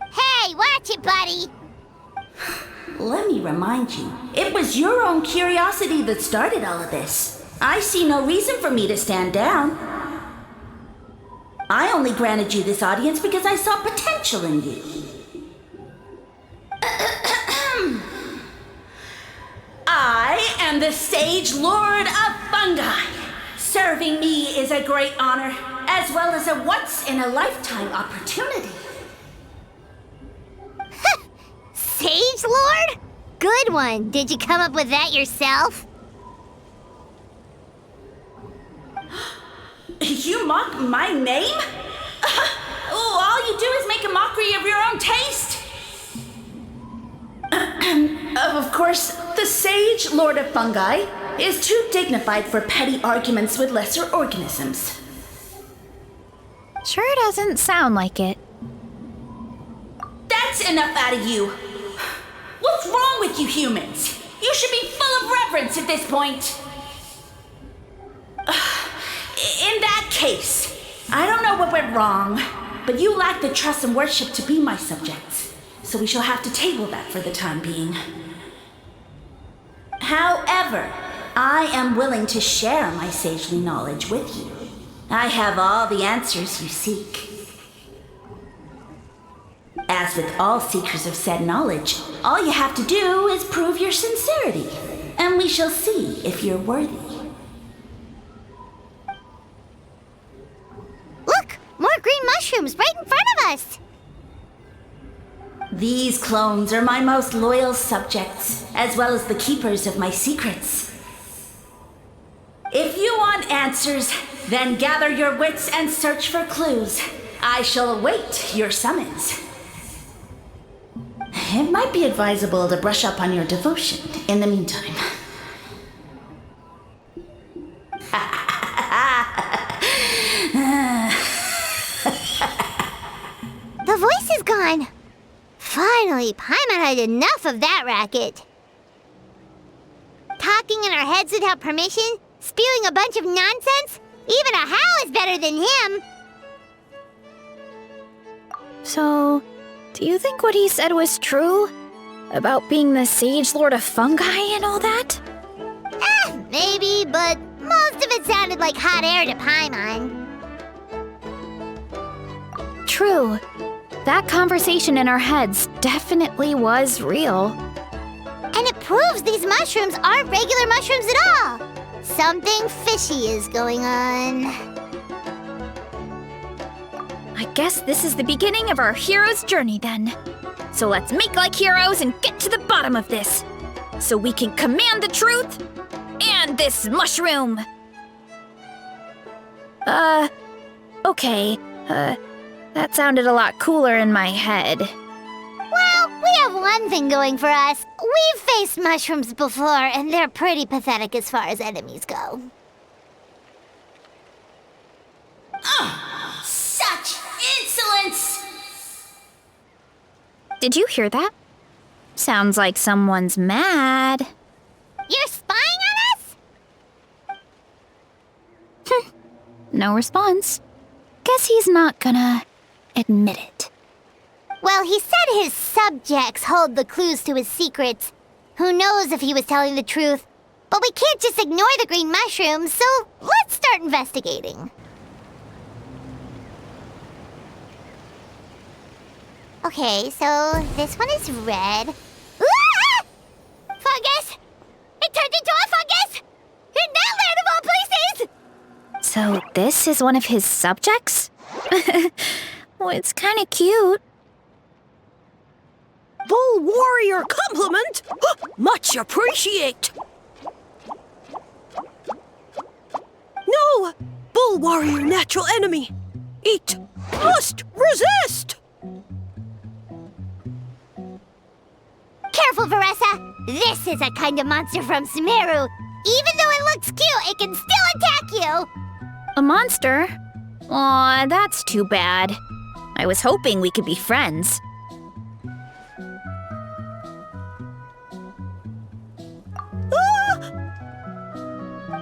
Hey, watch it, buddy! Let me remind you, it was your own curiosity that started all of this. I see no reason for me to stand down. I only granted you this audience because I saw potential in you. I am the Sage Lord of Fungi. Serving me is a great honor, as well as a once-in-a-lifetime opportunity. Sage Lord? Good one. Did you come up with that yourself? You mock my name? All you do is make a mockery of your own taste. Of course, the Sage Lord of Fungi is too dignified for petty arguments with lesser organisms. Sure doesn't sound like it. That's enough out of you. What's wrong with you humans? You should be full of reverence at this point. In that case, I don't know what went wrong, but you lack the trust and worship to be my subjects, so we shall have to table that for the time being. However, I am willing to share my sagely knowledge with you. I have all the answers you seek. As with all seekers of said knowledge, all you have to do is prove your sincerity, and we shall see if you're worthy. Look! More green mushrooms right in front of us! These clones are my most loyal subjects, as well as the keepers of my secrets. If you want answers, then gather your wits and search for clues. I shall await your summons. It might be advisable to brush up on your devotion in the meantime. The voice is gone. Finally, Paimon had enough of that racket. Talking in our heads without permission, spewing a bunch of nonsense, even a Hal is better than him. So, do you think what he said was true? About being the Sage Lord of Fungi and all that? Maybe, but most of it sounded like hot air to Paimon. True. That conversation in our heads definitely was real. And it proves these mushrooms aren't regular mushrooms at all. Something fishy is going on. I guess this is the beginning of our hero's journey then. So let's make like heroes and get to the bottom of this. So we can command the truth and this mushroom. Okay. That sounded a lot cooler in my head. Well, we have one thing going for us. We've faced mushrooms before, and they're pretty pathetic as far as enemies go. Such insolence! Did you hear that? Sounds like someone's mad. You're spying on us? No response. Guess he's not gonna admit it. Well, he said his subjects hold the clues to his secrets. Who knows if he was telling the truth? But we can't just ignore the green mushrooms, so let's start investigating. Okay, so this one is red. Ah! Fungus! It turned into a fungus! In that land of all places! So this is one of his subjects? Well, it's kind of cute. Bull warrior compliment! Much appreciate! No! Bull warrior natural enemy! Eat! Must resist! Careful, Varesa! This is a kind of monster from Sumeru. Even though it looks cute, it can still attack you! A monster? Aw, that's too bad. I was hoping we could be friends.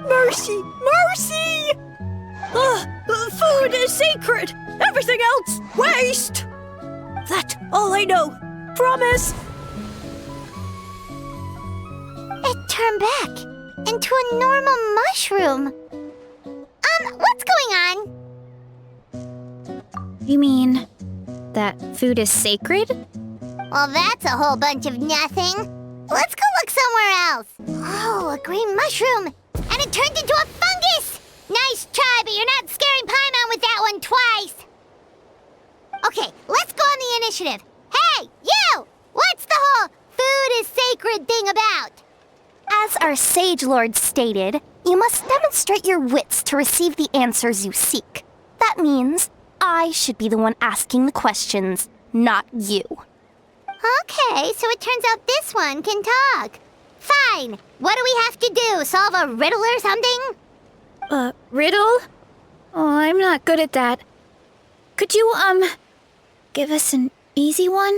Mercy! Mercy! Food is sacred! Everything else, waste! That's all I know. Promise! It turned back into a normal mushroom. What's going on? You mean that food is sacred? Well, that's a whole bunch of nothing. Let's go look somewhere else. Oh, a green mushroom. And it turned into a fungus! Nice try, but you're not scaring Paimon with that one twice. Okay, let's go on the initiative. Hey, you! What's the whole food is sacred thing about? As our Sage Lord stated, you must demonstrate your wits to receive the answers you seek. That means I should be the one asking the questions, not you. Okay, so it turns out this one can talk. Fine. What do we have to do? Solve a riddle or something? Riddle? Oh, I'm not good at that. Could you, give us an easy one?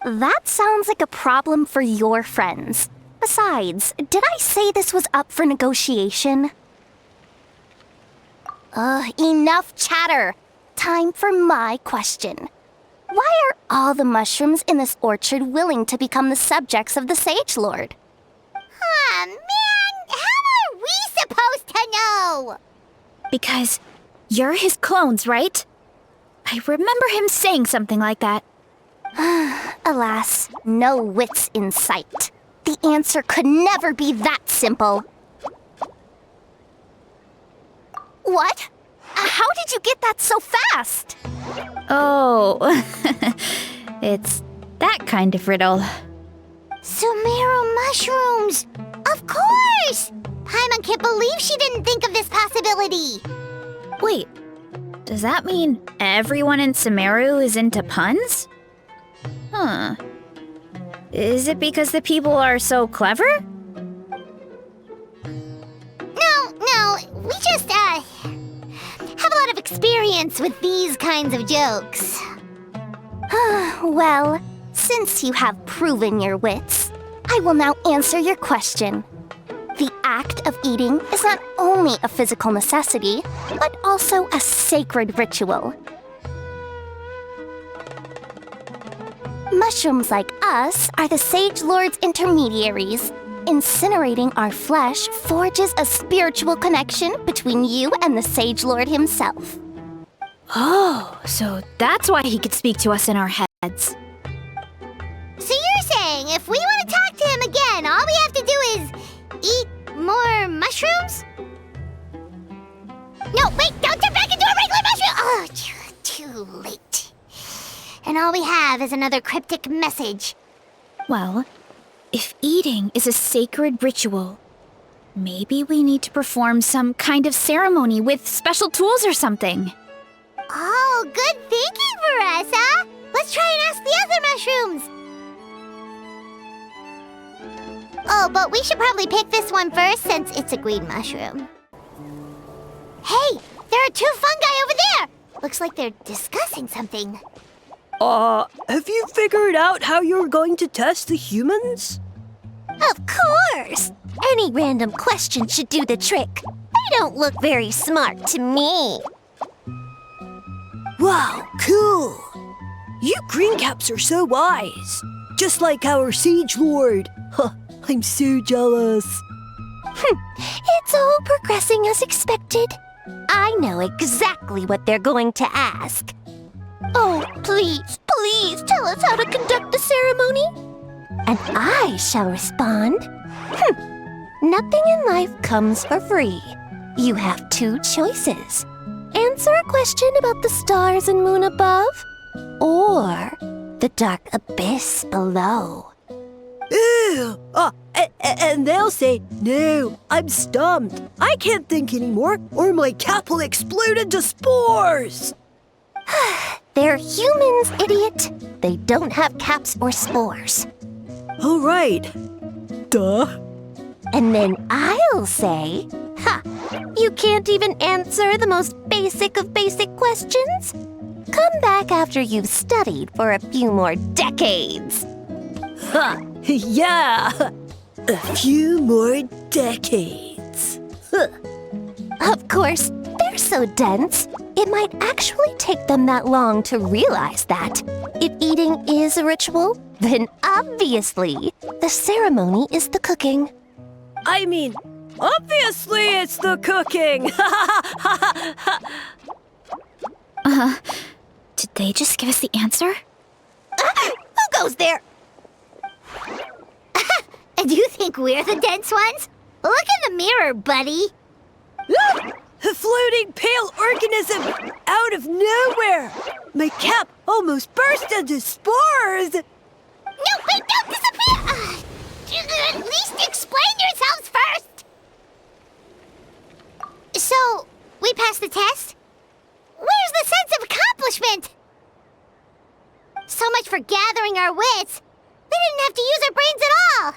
That sounds like a problem for your friends. Besides, did I say this was up for negotiation? Enough chatter. Time for my question. Why are all the mushrooms in this orchard willing to become the subjects of the Sage Lord? Aw, man! How are we supposed to know? Because you're his clones, right? I remember him saying something like that. Alas, no wits in sight. The answer could never be that simple. What? How did you get that so fast? Oh, it's that kind of riddle. Sumeru mushrooms! Of course! Paimon can't believe she didn't think of this possibility. Wait, does that mean everyone in Sumeru is into puns? Huh. Is it because the people are so clever? No, we just, have a lot of experience with these kinds of jokes. Well, since you have proven your wits, I will now answer your question. The act of eating is not only a physical necessity, but also a sacred ritual. Mushrooms like us are the Sage Lord's intermediaries. Incinerating our flesh forges a spiritual connection between you and the Sage Lord himself. Oh, so that's why he could speak to us in our heads. So you're saying if we want to talk to him again, all we have to do is eat more mushrooms? No, wait, don't turn back into a regular mushroom! Oh, too late. And all we have is another cryptic message. Well, if eating is a sacred ritual, maybe we need to perform some kind of ceremony with special tools or something. Oh, good thinking, Varesa! Let's try and ask the other mushrooms! Oh, but we should probably pick this one first since it's a green mushroom. Hey, there are two fungi over there! Looks like they're discussing something. Have you figured out how you're going to test the humans? Of course! Any random question should do the trick. They don't look very smart to me. Wow, cool! You greencaps are so wise. Just like our Siege Lord. Huh, I'm so jealous. It's all progressing as expected. I know exactly what they're going to ask. Oh, please, please tell us how to conduct the ceremony. And I shall respond. Nothing in life comes for free. You have two choices. Answer a question about the stars and moon above, or the dark abyss below. Ew! And they'll say, no, I'm stumped. I can't think anymore, or my cap will explode into spores. They're humans, idiot. They don't have caps or spores. All right. Duh. And then I'll say, you can't even answer the most basic of basic questions? Come back after you've studied for a few more decades. Ha! Yeah! A few more decades. Of course, they're so dense, it might actually take them that long to realize that. If eating is a ritual, then obviously the ceremony is the cooking. I mean, obviously it's the cooking! Did they just give us the answer? Who goes there? Do you think we're the dense ones? Look in the mirror, buddy. A floating pale organism out of nowhere! My cap almost burst into spores! No, wait, don't disappear! At least explain yourselves first! So, we passed the test? Where's the sense of accomplishment? So much for gathering our wits. We didn't have to use our brains at all.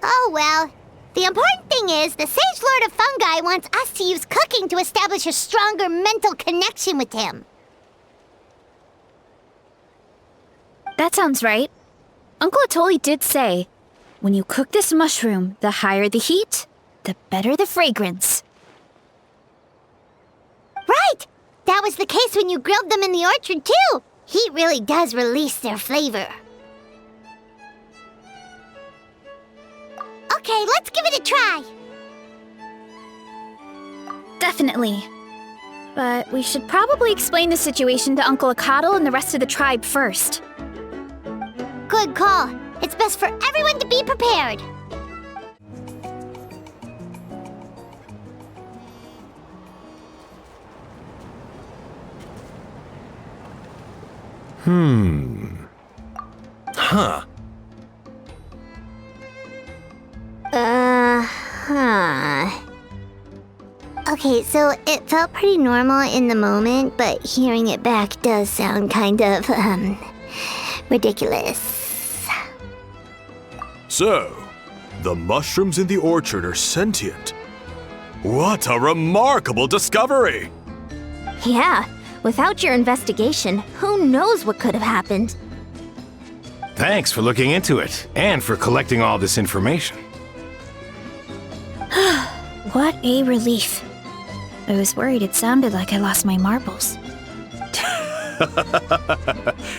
Oh well. The important thing is the Sage Lord of Fungi wants us to use cooking to establish a stronger mental connection with him. That sounds right. Uncle Atoli did say, when you cook this mushroom, the higher the heat, the better the fragrance. Right! That was the case when you grilled them in the orchard, too. Heat really does release their flavor. Okay, let's give it a try. Definitely. But we should probably explain the situation to Uncle Akadal and the rest of the tribe first. Good call. It's best for everyone to be prepared. Huh. Okay, so it felt pretty normal in the moment, but hearing it back does sound kind of, ridiculous. So, the mushrooms in the orchard are sentient. What a remarkable discovery! Yeah, without your investigation, who knows what could have happened? Thanks for looking into it, and for collecting all this information. What a relief. I was worried it sounded like I lost my marbles.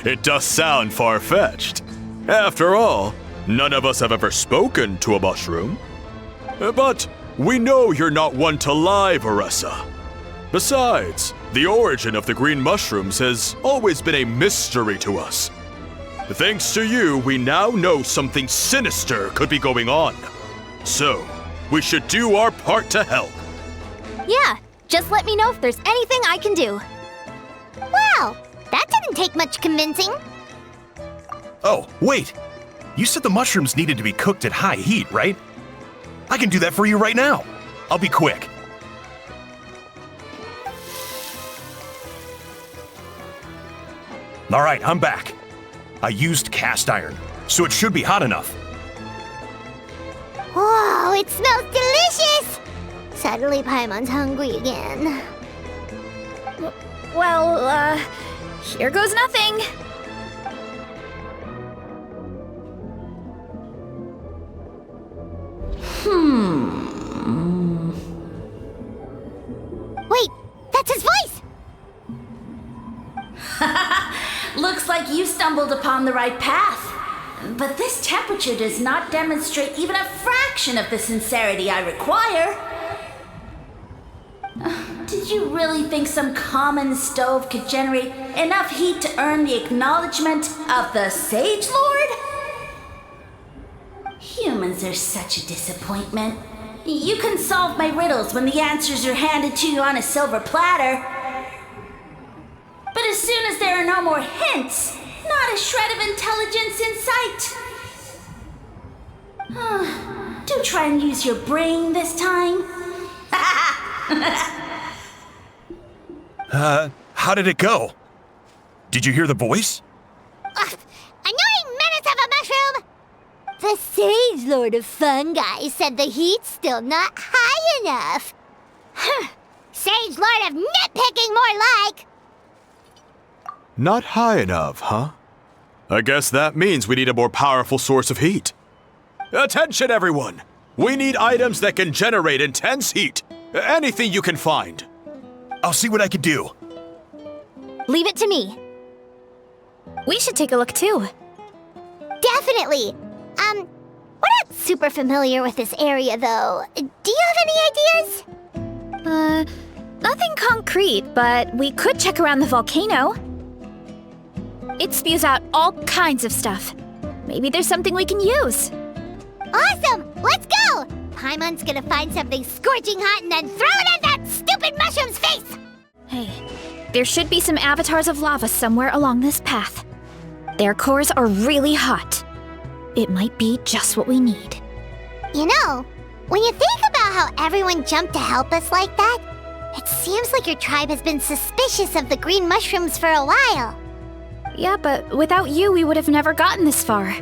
It does sound far-fetched. After all, none of us have ever spoken to a mushroom. But we know you're not one to lie, Varesa. Besides, the origin of the green mushrooms has always been a mystery to us. Thanks to you, we now know something sinister could be going on. So, we should do our part to help. Yeah, just let me know if there's anything I can do. Wow, that didn't take much convincing. Oh, wait. You said the mushrooms needed to be cooked at high heat, right? I can do that for you right now. I'll be quick. All right, I'm back. I used cast iron, so it should be hot enough. Whoa, it smells delicious! Suddenly Paimon's hungry again. Well, here goes nothing. Wait, that's his voice! Looks like you stumbled upon the right path. But this temperature does not demonstrate even a fraction of the sincerity I require. Did you really think some common stove could generate enough heat to earn the acknowledgement of the Sage Lord? Humans are such a disappointment. You can solve my riddles when the answers are handed to you on a silver platter. But as soon as there are no more hints, not a shred of intelligence in sight. Do try and use your brain this time. How did it go? Did you hear the voice? Annoying menace of a mushroom! The Sage Lord of Fungi said the heat's still not high enough. Sage Lord of nitpicking, more like! Not high enough, huh? I guess that means we need a more powerful source of heat. Attention, everyone! We need items that can generate intense heat. Anything you can find. I'll see what I can do. Leave it to me. We should take a look too. Definitely! We're not super familiar with this area, though. Do you have any ideas? Nothing concrete, but we could check around the volcano. It spews out all kinds of stuff. Maybe there's something we can use. Awesome! Let's go! Paimon's gonna find something scorching hot and then throw it at that stupid mushroom's face! Hey, there should be some avatars of lava somewhere along this path. Their cores are really hot. It might be just what we need. You know, when you think about how everyone jumped to help us like that, it seems like your tribe has been suspicious of the green mushrooms for a while. Yeah, but without you, we would have never gotten this far.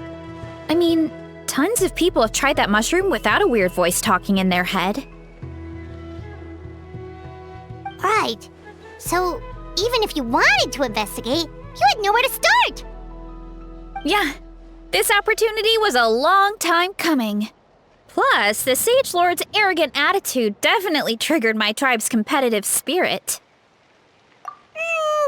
I mean, tons of people have tried that mushroom without a weird voice talking in their head. Right. So, even if you wanted to investigate, you had nowhere to start! Yeah, this opportunity was a long time coming. Plus, the Sage Lord's arrogant attitude definitely triggered my tribe's competitive spirit.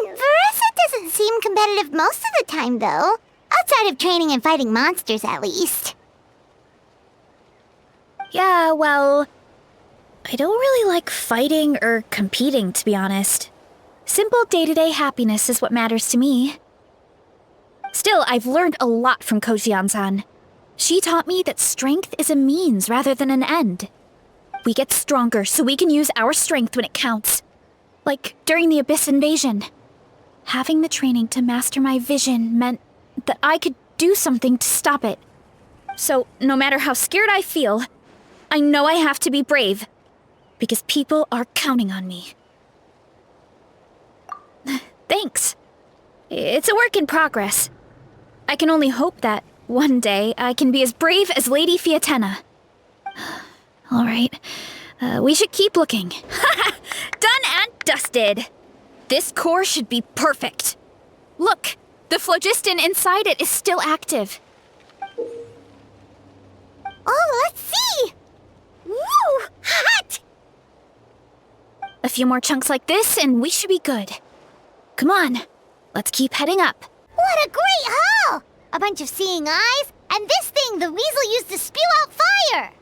Varesa doesn't seem competitive most of the time, though. Outside of training and fighting monsters, at least. Yeah, well, I don't really like fighting or competing, to be honest. Simple day-to-day happiness is what matters to me. Still, I've learned a lot from Kojian-san. She taught me that strength is a means rather than an end. We get stronger so we can use our strength when it counts. Like during the Abyss invasion. Having the training to master my vision meant that I could do something to stop it. So, no matter how scared I feel, I know I have to be brave. Because people are counting on me. Thanks. It's a work in progress. I can only hope that one day I can be as brave as Lady Fiatenna. All right, we should keep looking. Done and dusted. This core should be perfect. Look, the phlogiston inside it is still active. Oh, let's see! Woo! Hot! A few more chunks like this and we should be good. Come on, let's keep heading up. What a great haul! A bunch of seeing eyes, and this thing the weasel used to spew out fire!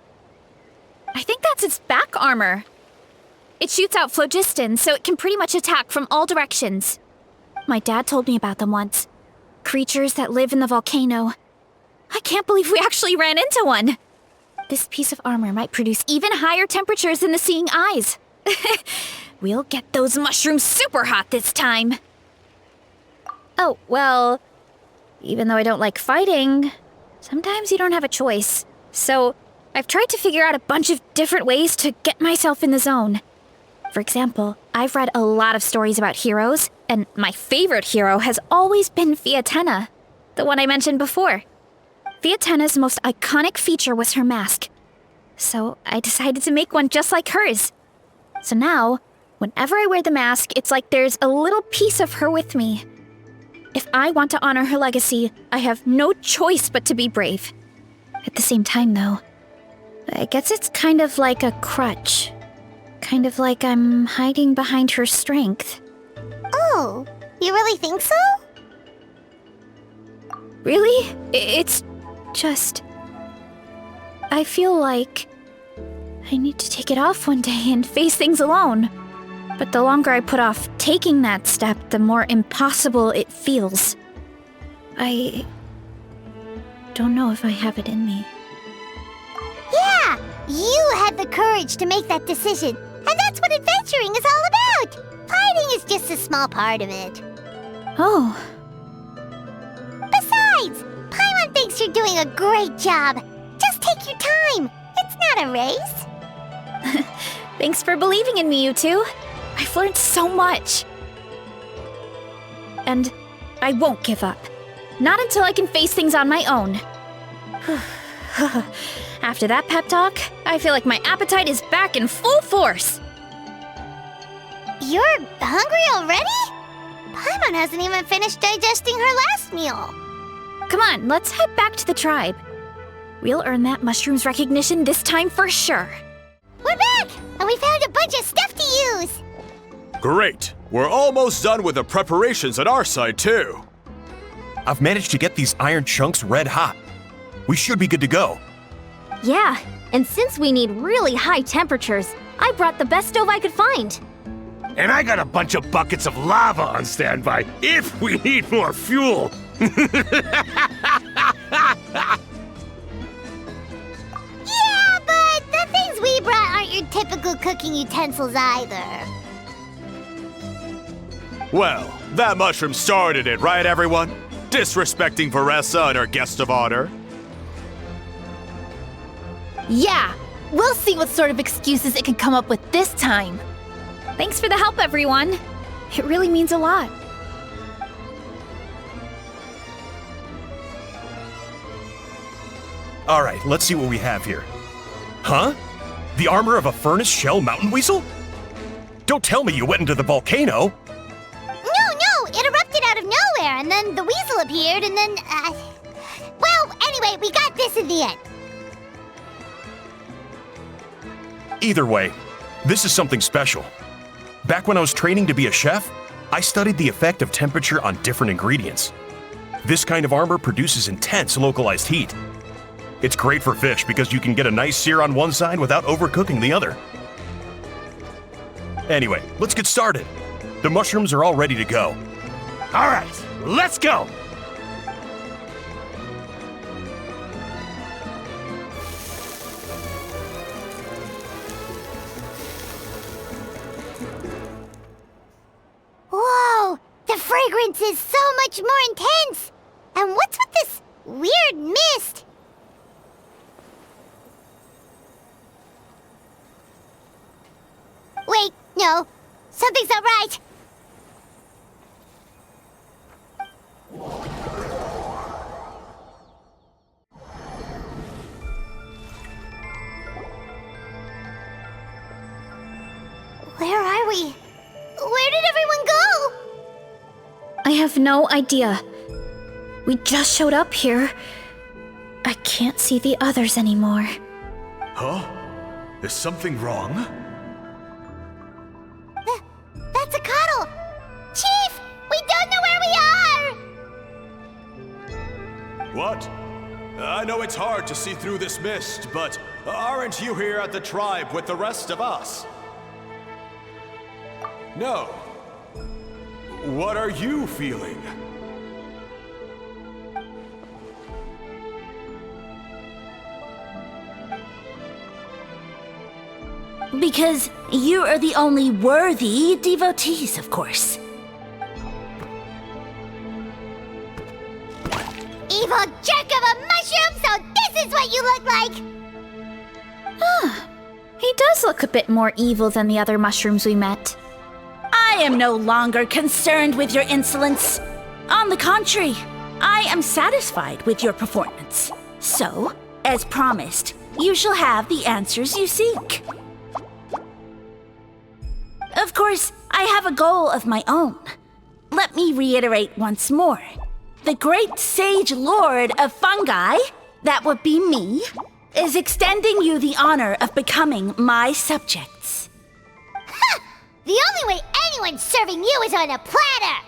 I think that's its back armor. It shoots out phlogiston, so it can pretty much attack from all directions. My dad told me about them once. Creatures that live in the volcano. I can't believe we actually ran into one. This piece of armor might produce even higher temperatures than the seeing eyes. We'll get those mushrooms super hot this time. Oh, well, even though I don't like fighting, sometimes you don't have a choice. So I've tried to figure out a bunch of different ways to get myself in the zone. For example, I've read a lot of stories about heroes, and my favorite hero has always been Fiatenna, the one I mentioned before. Fiatenna's most iconic feature was her mask. So I decided to make one just like hers. So now, Whenever I wear the mask, it's like there's a little piece of her with me. If I want to honor her legacy, I have no choice but to be brave. At the same time, though, I guess it's kind of like a crutch. Kind of like I'm hiding behind her strength. Oh, you really think so? Really? It's just... I feel like I need to take it off one day and face things alone. But the longer I put off taking that step, the more impossible it feels. I don't know if I have it in me. Yeah, you had the courage to make that decision. And that's what adventuring is all about. Fighting is just a small part of it. Oh. Besides, Paimon thinks you're doing a great job. Just take your time. It's not a race. Thanks for believing in me, you two. I've learned so much. And I won't give up. Not until I can face things on my own. After that pep talk, I feel like my appetite is back in full force. You're hungry already? Paimon hasn't even finished digesting her last meal. Come on, let's head back to the tribe. We'll earn that mushroom's recognition this time for sure. We're back, and we found a bunch of stuff to use. Great! We're almost done with the preparations on our side, too. I've managed to get these iron chunks red hot. We should be good to go. Yeah, and since we need really high temperatures, I brought the best stove I could find. And I got a bunch of buckets of lava on standby if we need more fuel. Yeah, but the things we brought aren't your typical cooking utensils either. Well, that mushroom started it, right, everyone? Disrespecting Varesa and her guest of honor. Yeah, we'll see what sort of excuses it can come up with this time. Thanks for the help, everyone. It really means a lot. All right, let's see what we have here. Huh? The armor of a furnace shell mountain weasel? Don't tell me you went into the volcano. No, it erupted out of nowhere, and then the weasel appeared, and then, well, anyway, we got this in the end. Either way, this is something special. Back when I was training to be a chef, I studied the effect of temperature on different ingredients. This kind of armor produces intense localized heat. It's great for fish because you can get a nice sear on one side without overcooking the other. Anyway, let's get started. The mushrooms are all ready to go. All right, let's go. Whoa, the fragrance is so much more intense. And what's with this weird mist? Wait, no, something's not right. Where are we? Where did everyone go? I have no idea. We just showed up here. I can't see the others anymore. Huh? Is something wrong? That's a cuddle! Chief, we don't know where we are! What? I know it's hard to see through this mist, but aren't you here at the tribe with the rest of us? No. What are you feeling? Because you are the only worthy devotees, of course. Evil jerk of a mushroom, so this is what you look like! He does look a bit more evil than the other mushrooms we met. I am no longer concerned with your insolence. On the contrary, I am satisfied with your performance. So, as promised, you shall have the answers you seek. Of course, course, I have a goal of my own. Let me reiterate once more. The great sage lord of fungi, that would be me, is extending you the honor of becoming my subjects. The only way anyone's serving you is on a platter!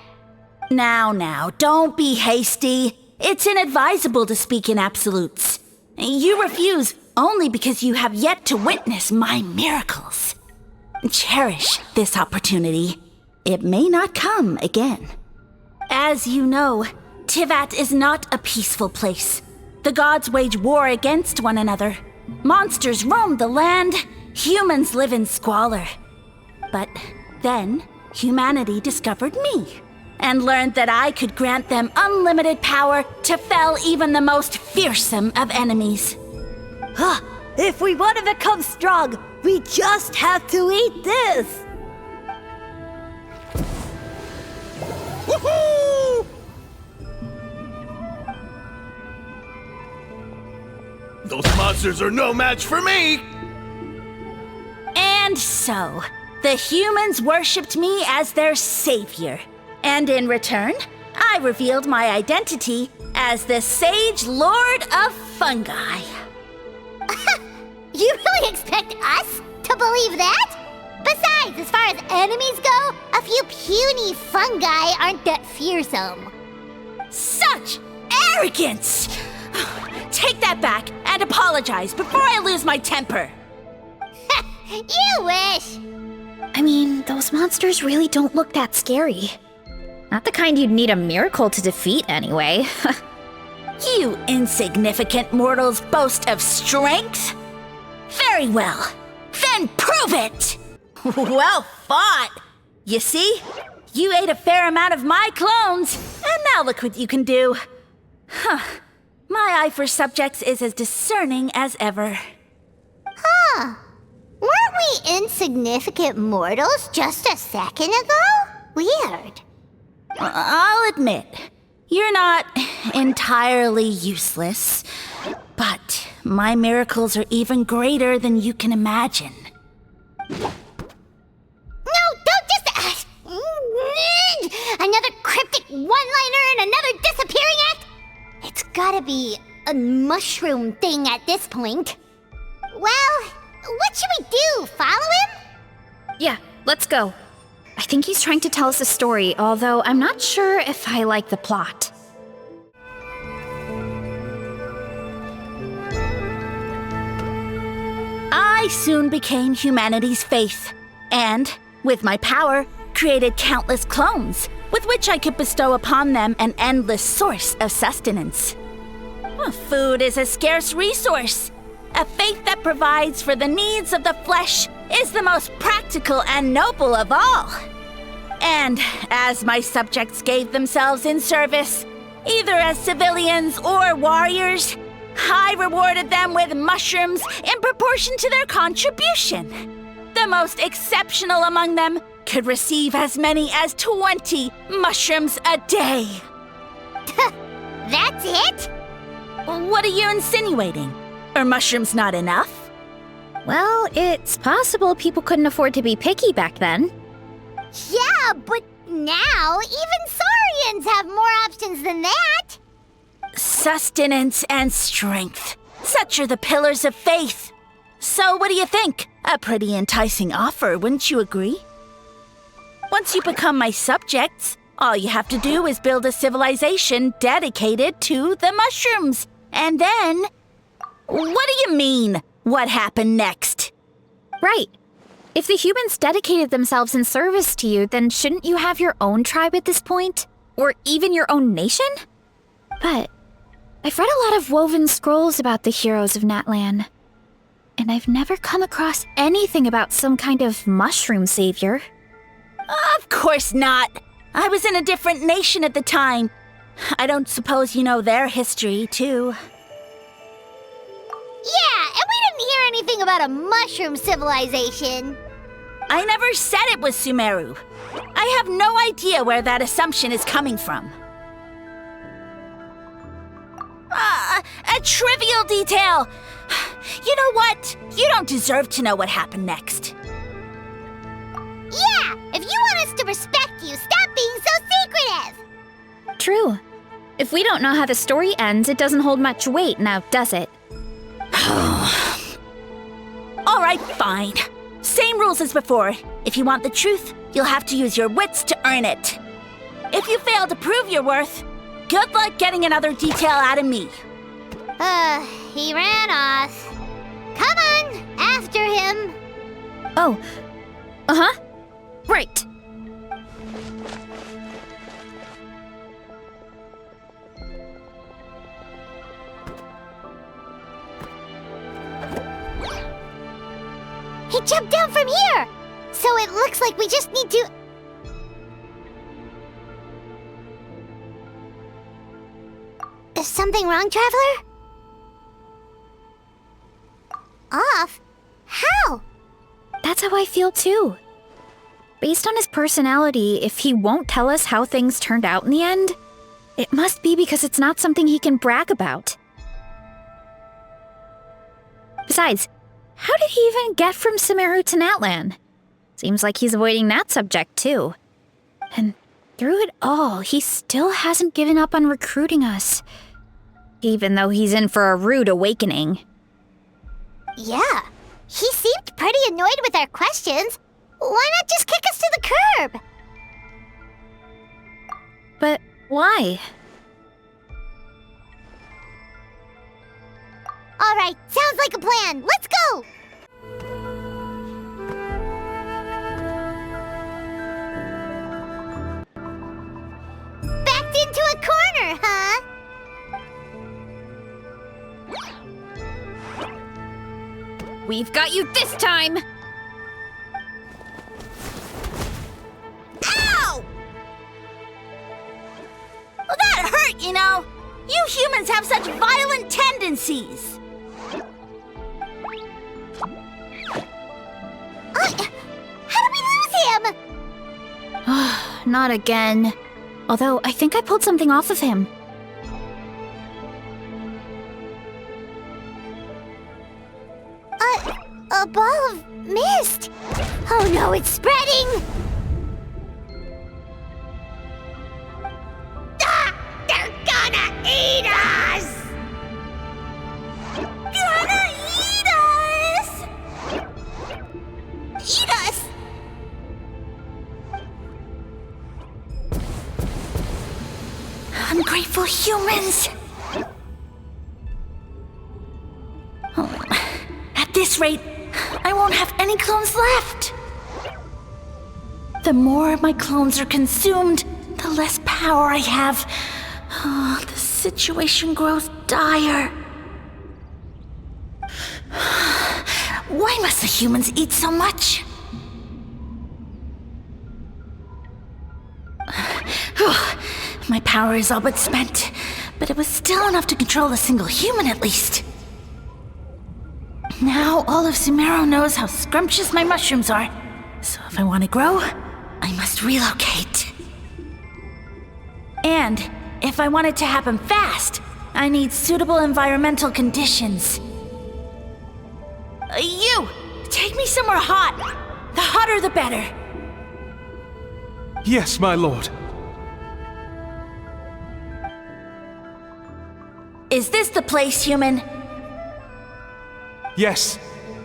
Now, don't be hasty. It's inadvisable to speak in absolutes. You refuse only because you have yet to witness my miracles. Cherish this opportunity. It may not come again. As you know, Tivat is not a peaceful place. The gods wage war against one another. Monsters roam the land. Humans live in squalor. But then, humanity discovered me and learned that I could grant them unlimited power to fell even the most fearsome of enemies. If we want to become strong, we just have to eat this! Woohoo! Those monsters are no match for me! And so, the humans worshipped me as their savior. And in return, I revealed my identity as the Sage Lord of Fungi. You really expect us to believe that? Besides, as far as enemies go, a few puny fungi aren't that fearsome. Such arrogance! Take that back and apologize before I lose my temper. You wish! I mean, those monsters really don't look that scary. Not the kind you'd need a miracle to defeat, anyway. You insignificant mortals boast of strength? Very well. Then prove it! Well fought! You see? You ate a fair amount of my clones, and now look what you can do. My eye for subjects is as discerning as ever. Weren't we insignificant mortals just a second ago? Weird. I'll admit, you're not entirely useless, but my miracles are even greater than you can imagine. No, don't just... another cryptic one-liner and another disappearing act? It's gotta be a mushroom thing at this point. Well, what should we do? Follow him? Yeah, let's go. I think he's trying to tell us a story, although I'm not sure if I like the plot. I soon became humanity's faith, and, with my power, created countless clones, with which I could bestow upon them an endless source of sustenance. Food is a scarce resource. A faith that provides for the needs of the flesh is the most practical and noble of all. And as my subjects gave themselves in service, either as civilians or warriors, I rewarded them with mushrooms in proportion to their contribution. The most exceptional among them could receive as many as 20 mushrooms a day. That's it? What are you insinuating? Are mushrooms not enough? Well, it's possible people couldn't afford to be picky back then. Yeah, but now even saurians have more options than that. Sustenance and strength. Such are the pillars of faith. So what do you think? A pretty enticing offer, wouldn't you agree? Once you become my subjects, all you have to do is build a civilization dedicated to the mushrooms. And then... What do you mean, what happened next? Right. If the humans dedicated themselves in service to you, then shouldn't you have your own tribe at this point? Or even your own nation? But I've read a lot of woven scrolls about the heroes of Natlan, and I've never come across anything about some kind of mushroom savior. Of course not. I was in a different nation at the time. I don't suppose you know their history, too. Yeah, and we didn't hear anything about a mushroom civilization. I never said it was Sumeru. I have no idea where that assumption is coming from. A trivial detail. You know what? You don't deserve to know what happened next. Yeah, if to respect you. Stop being so secretive. True. If we don't know how the story ends, it doesn't hold much weight now, does it? All right, fine. Same rules as before. If you want the truth, you'll have to use your wits to earn it. If you fail to prove your worth, good luck getting another detail out of me. He ran off. Come on, after him. Oh. Uh-huh. Right. He jumped down from here! So it looks like we just need to... Is something wrong, Traveler? Off? How? That's how I feel too. Based on his personality, if he won't tell us how things turned out in the end, it must be because it's not something he can brag about. Besides, how did he even get from Sumeru to Natlan? Seems like he's avoiding that subject too. And through it all, he still hasn't given up on recruiting us. Even though he's in for a rude awakening. Yeah, he seemed pretty annoyed with our questions. Why not just kick us to the curb? But why? All right, sounds like a plan. Let's go! Backed into a corner, huh? We've got you this time! Ow! Well, that hurt, you know. You humans have such violent tendencies. How did we lose him? Not again. Although, I think I pulled something off of him. A ball of mist. Oh no, it's spreading! Ah! They're gonna eat us! Gonna eat us! Eat us! Ungrateful humans. At this rate, I won't have any clones left. The more my clones are consumed, the less power I have. Oh, the situation grows dire. Why must the humans eat so much? My power is all but spent, but it was still enough to control a single human at least. Now all of Sumeru knows how scrumptious my mushrooms are, so if I want to grow, I must relocate. And if I want it to happen fast, I need suitable environmental conditions. You! Take me somewhere hot! The hotter the better! Yes, my lord. Is this the place, human? Yes.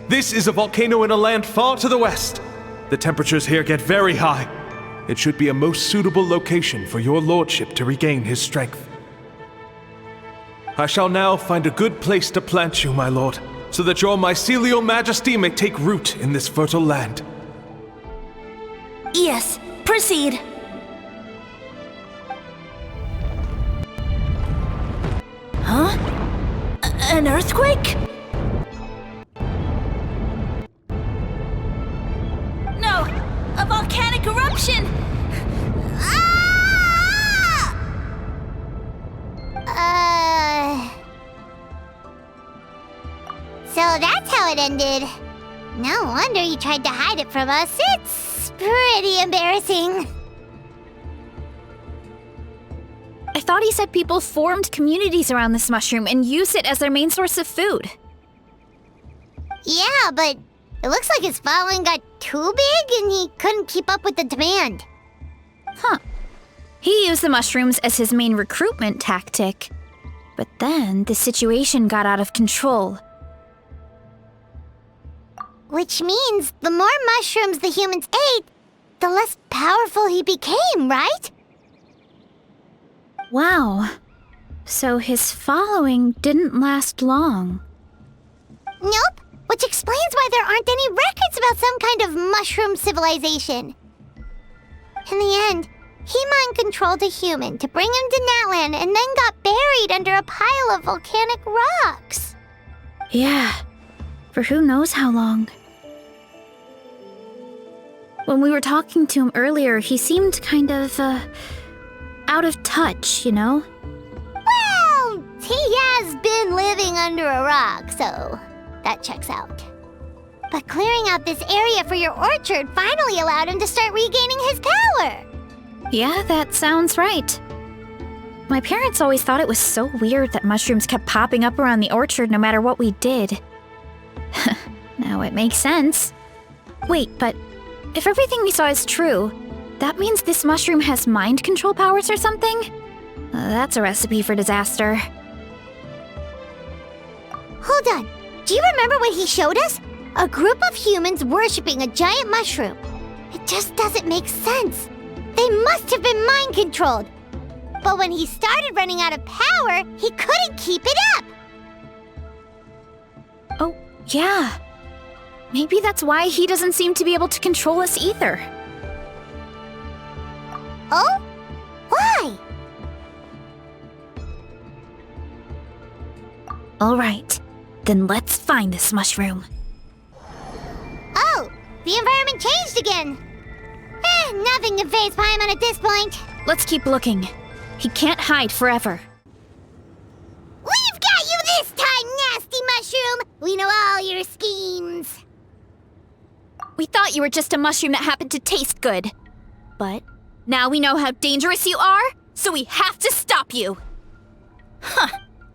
This is a volcano in a land far to the west. The temperatures here get very high. It should be a most suitable location for your lordship to regain his strength. I shall now find a good place to plant you, my lord, so that your mycelial majesty may take root in this fertile land. Yes, proceed. Huh? An earthquake? No! A volcanic eruption! Ah! So that's how it ended. No wonder you tried to hide it from us. It's pretty embarrassing. I thought he said people formed communities around this mushroom and used it as their main source of food. Yeah, but it looks like his following got too big and he couldn't keep up with the demand. He used the mushrooms as his main recruitment tactic. But then the situation got out of control. Which means the more mushrooms the humans ate, the less powerful he became, right? Wow. So his following didn't last long. Nope, which explains why there aren't any records about some kind of mushroom civilization. In the end, he mind-controlled a human to bring him to Natlan and then got buried under a pile of volcanic rocks. Yeah, for who knows how long. When we were talking to him earlier, he seemed kind of, out of touch, you know? Well, he has been living under a rock, so that checks out. But clearing out this area for your orchard finally allowed him to start regaining his power. Yeah, that sounds right. My parents always thought it was so weird that mushrooms kept popping up around the orchard no matter what we did. Now it makes sense. Wait, but if everything we saw is true, that means this mushroom has mind control powers or something? That's a recipe for disaster. Hold on. Do you remember what he showed us? A group of humans worshipping a giant mushroom. It just doesn't make sense. They must have been mind-controlled. But when he started running out of power, he couldn't keep it up. Oh, yeah. Maybe that's why he doesn't seem to be able to control us either. Oh? Why? All right, then let's find this mushroom. Oh, the environment changed again. Nothing can faze Paimon at this point. Let's keep looking. He can't hide forever. We've got you this time, nasty mushroom! We know all your schemes. We thought you were just a mushroom that happened to taste good. But now we know how dangerous you are, so we have to stop you.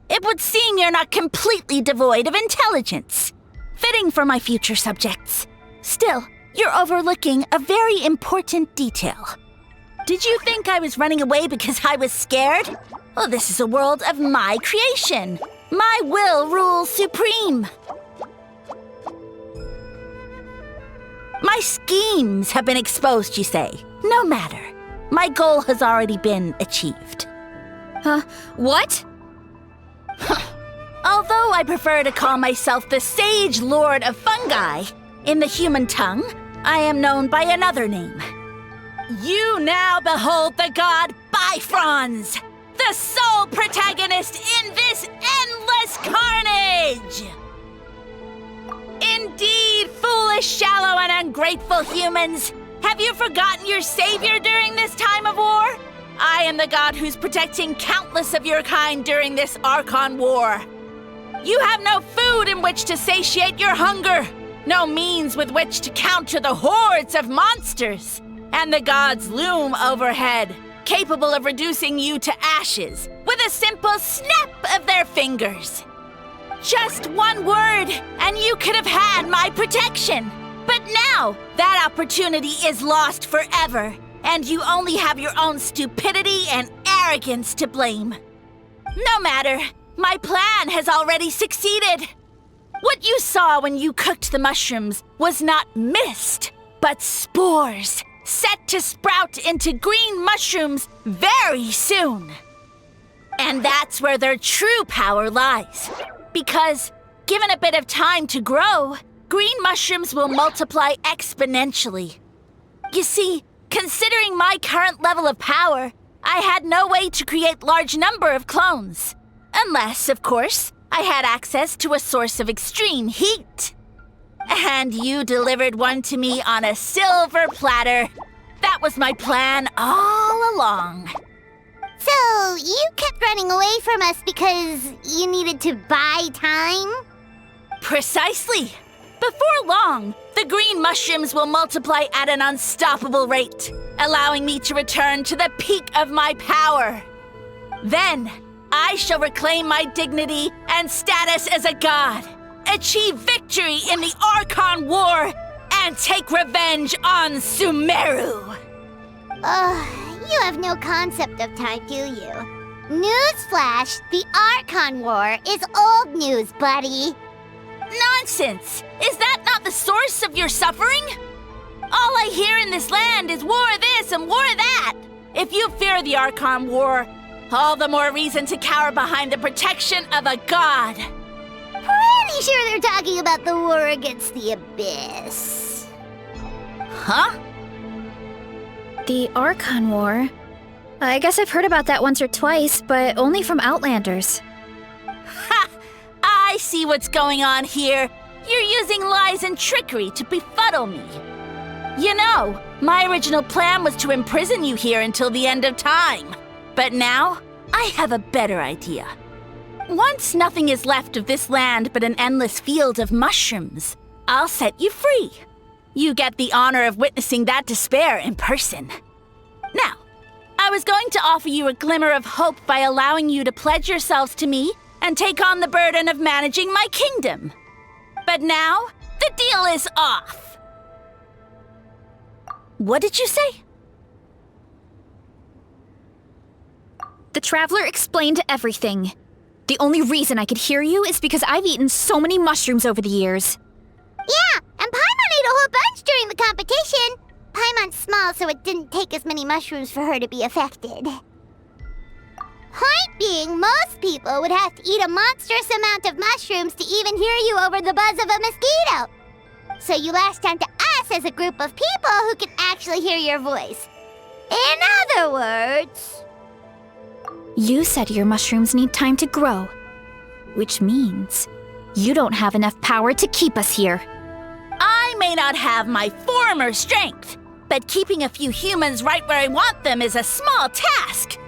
It would seem you're not completely devoid of intelligence. Fitting for my future subjects. Still, you're overlooking a very important detail. Did you think I was running away because I was scared? Well, this is a world of my creation. My will rules supreme. My schemes have been exposed, you say. No matter. My goal has already been achieved. What? Although I prefer to call myself the Sage Lord of Fungi, in the human tongue, I am known by another name. You now behold the god Bifrons, the sole protagonist in this endless carnage! Indeed, foolish, shallow, and ungrateful humans! Have you forgotten your savior during this time of war? I am the god who's protecting countless of your kind during this Archon war. You have no food in which to satiate your hunger, no means with which to counter the hordes of monsters, and the gods loom overhead, capable of reducing you to ashes with a simple snap of their fingers. Just one word, and you could have had my protection. But now, that opportunity is lost forever, and you only have your own stupidity and arrogance to blame. No matter, my plan has already succeeded. What you saw when you cooked the mushrooms was not mist, but spores, set to sprout into green mushrooms very soon. And that's where their true power lies. Because, given a bit of time to grow, green mushrooms will multiply exponentially. You see, considering my current level of power, I had no way to create large number of clones. Unless, of course, I had access to a source of extreme heat. And you delivered one to me on a silver platter. That was my plan all along. So, you kept running away from us because you needed to buy time? Precisely. Before long, the green mushrooms will multiply at an unstoppable rate, allowing me to return to the peak of my power. Then, I shall reclaim my dignity and status as a god, achieve victory in the Archon War, and take revenge on Sumeru. You have no concept of time, do you? Newsflash, the Archon War is old news, buddy. Nonsense! Is that not the source of your suffering? All I hear in this land is war this and war that. If you fear the Archon War, all the more reason to cower behind the protection of a god. Pretty sure they're talking about the war against the Abyss. Huh? The Archon War? I guess I've heard about that once or twice, but only from Outlanders. Ha! I see what's going on here. You're using lies and trickery to befuddle me. You know, my original plan was to imprison you here until the end of time. But now, I have a better idea. Once nothing is left of this land but an endless field of mushrooms, I'll set you free. You get the honor of witnessing that despair in person. Now, I was going to offer you a glimmer of hope by allowing you to pledge yourselves to me and take on the burden of managing my kingdom. But now, the deal is off. What did you say? The Traveler explained everything. The only reason I could hear you is because I've eaten so many mushrooms over the years. Yeah, and Paimon ate a whole bunch during the competition. Paimon's small, so it didn't take as many mushrooms for her to be affected. Point being, most people would have to eat a monstrous amount of mushrooms to even hear you over the buzz of a mosquito. So you latched onto us as a group of people who can actually hear your voice. In other words... You said your mushrooms need time to grow, which means you don't have enough power to keep us here. I may not have my former strength, but keeping a few humans right where I want them is a small task.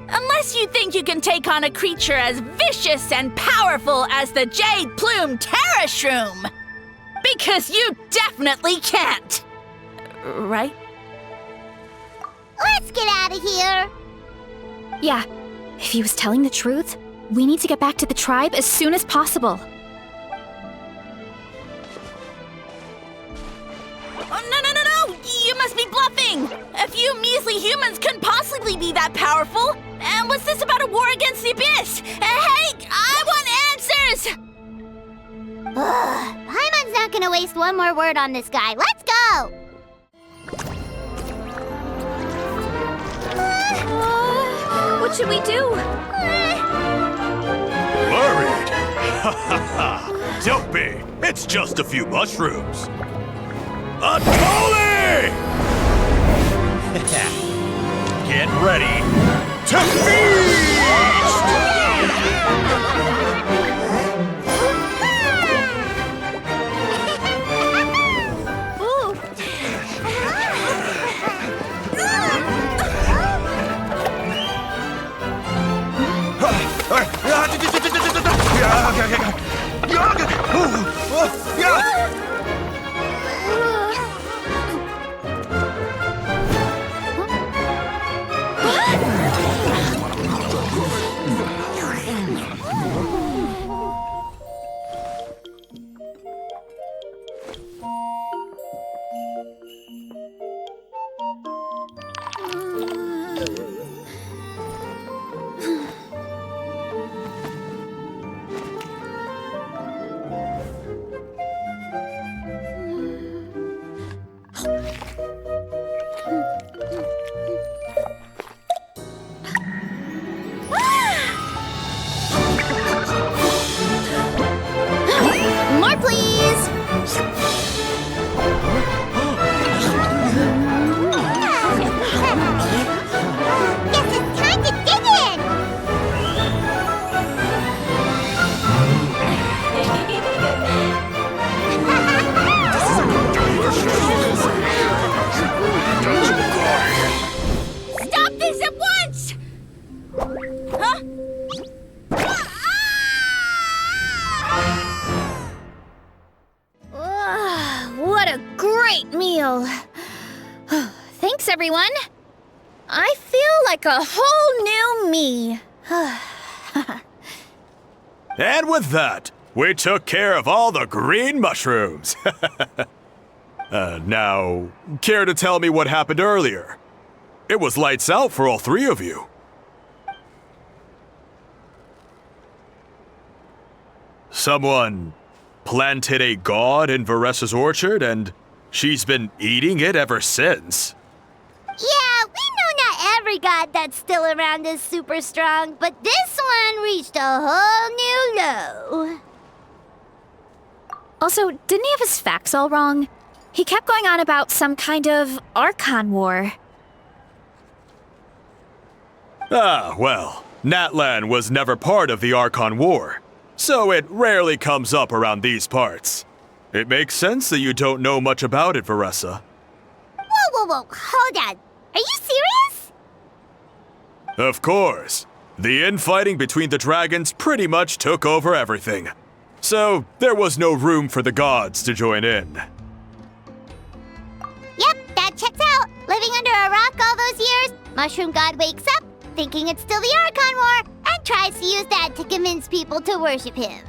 Unless you think you can take on a creature as vicious and powerful as the Jade Plume Terrashroom. Because you definitely can't. Right? Let's get out of here. Yeah, if he was telling the truth, we need to get back to the tribe as soon as possible. Oh, no! You must be bluffing! A few measly humans couldn't possibly be that powerful! And what's this about a war against the Abyss? Hey, I want answers! Paimon's not gonna waste one more word on this guy. Let's go! What should we do? Worried? Ha ha ha! Don't be! It's just a few mushrooms. Atoli! Get ready to feast! More, please! Guess it's time to dig in! Stop this at once! Huh? What a great meal! Thanks, everyone. I feel like a whole new me. And with that, we took care of all the green mushrooms. Now, care to tell me what happened earlier? It was lights out for all three of you. Someone planted a god in Varesa's orchard, and she's been eating it ever since. Yeah, we know not every god that's still around is super strong, but this one reached a whole new low. Also, didn't he have his facts all wrong? He kept going on about some kind of Archon war. Ah, well, Natlan was never part of the Archon War, so it rarely comes up around these parts. It makes sense that you don't know much about it, Varesa. Whoa, hold on. Are you serious? Of course. The infighting between the dragons pretty much took over everything. So, there was no room for the gods to join in. Yep, that checks out. Living under a rock all those years, Mushroom God wakes up, thinking it's still the Archon War, and tries to use that to convince people to worship him.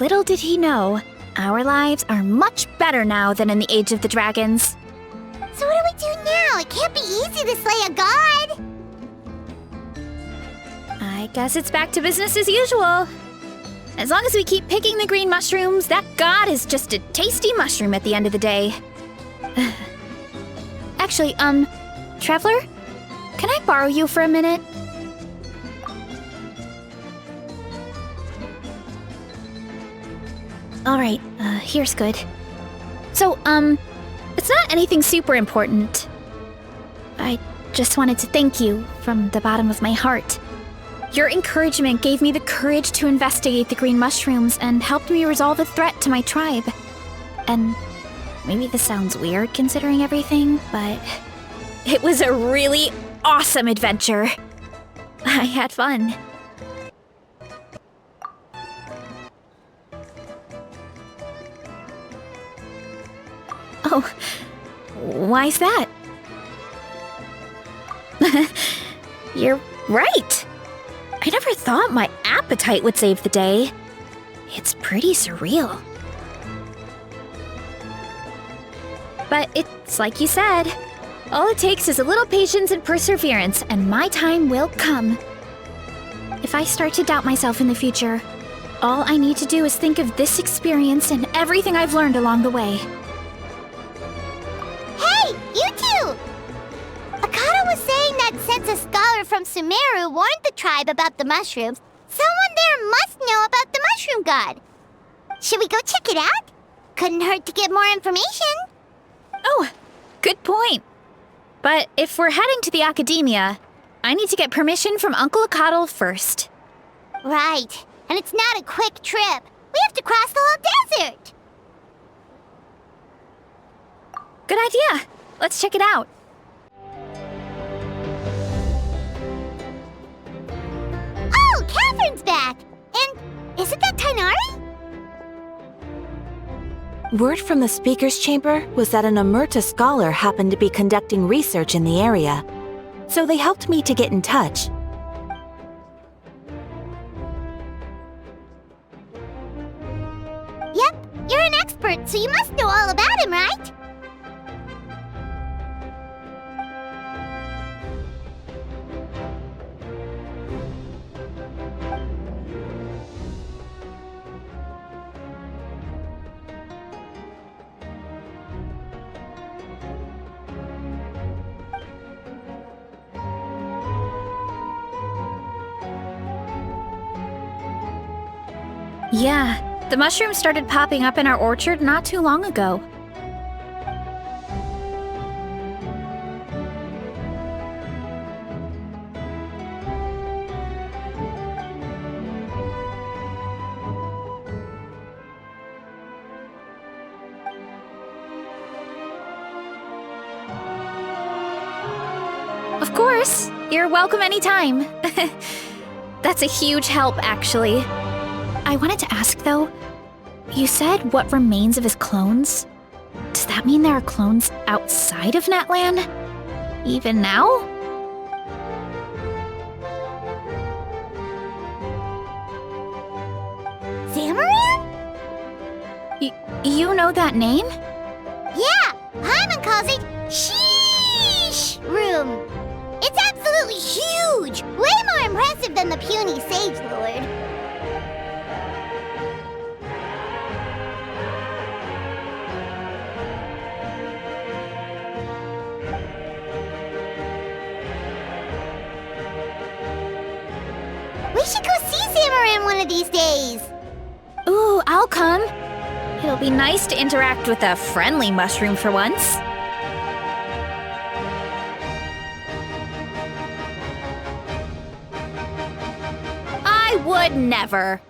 Little did he know, our lives are much better now than in the Age of the Dragons. So what do we do now? It can't be easy to slay a god. I guess it's back to business as usual. As long as we keep picking the green mushrooms, that god is just a tasty mushroom at the end of the day. Actually, Traveler? Can I borrow you for a minute? Alright, here's good. So, it's not anything super important. I just wanted to thank you from the bottom of my heart. Your encouragement gave me the courage to investigate the green mushrooms and helped me resolve a threat to my tribe. And maybe this sounds weird considering everything, but it was a really awesome adventure. I had fun. Oh, why's that? You're right. I never thought my appetite would save the day. It's pretty surreal. But it's like you said. All it takes is a little patience and perseverance, and my time will come. If I start to doubt myself in the future, all I need to do is think of this experience and everything I've learned along the way. Hey, you two! Akata was saying that since a scholar from Sumeru warned the tribe about the mushrooms, someone there must know about the mushroom god. Should we go check it out? Couldn't hurt to get more information. Oh, good point. But if we're heading to the academia, I need to get permission from Uncle Akatl first. Right, and it's not a quick trip. We have to cross the whole desert. Good idea. Let's check it out. Oh, Catherine's back! And isn't that Tainari? Word from the speaker's chamber was that an Amurta scholar happened to be conducting research in the area, so they helped me to get in touch. Yep, you're an expert, so you must know all about him, right? Yeah, the mushrooms started popping up in our orchard not too long ago. Of course, you're welcome anytime. That's a huge help, actually. I wanted to ask, though, you said what remains of his clones? Does that mean there are clones outside of Natlan? Even now? Zamaran? You know that name? Yeah, Paimon calls it She. room. It's absolutely huge! Way more impressive than the puny Sage Lord. We should go see Zamarin one of these days. Ooh, I'll come. It'll be nice to interact with a friendly mushroom for once. I would never.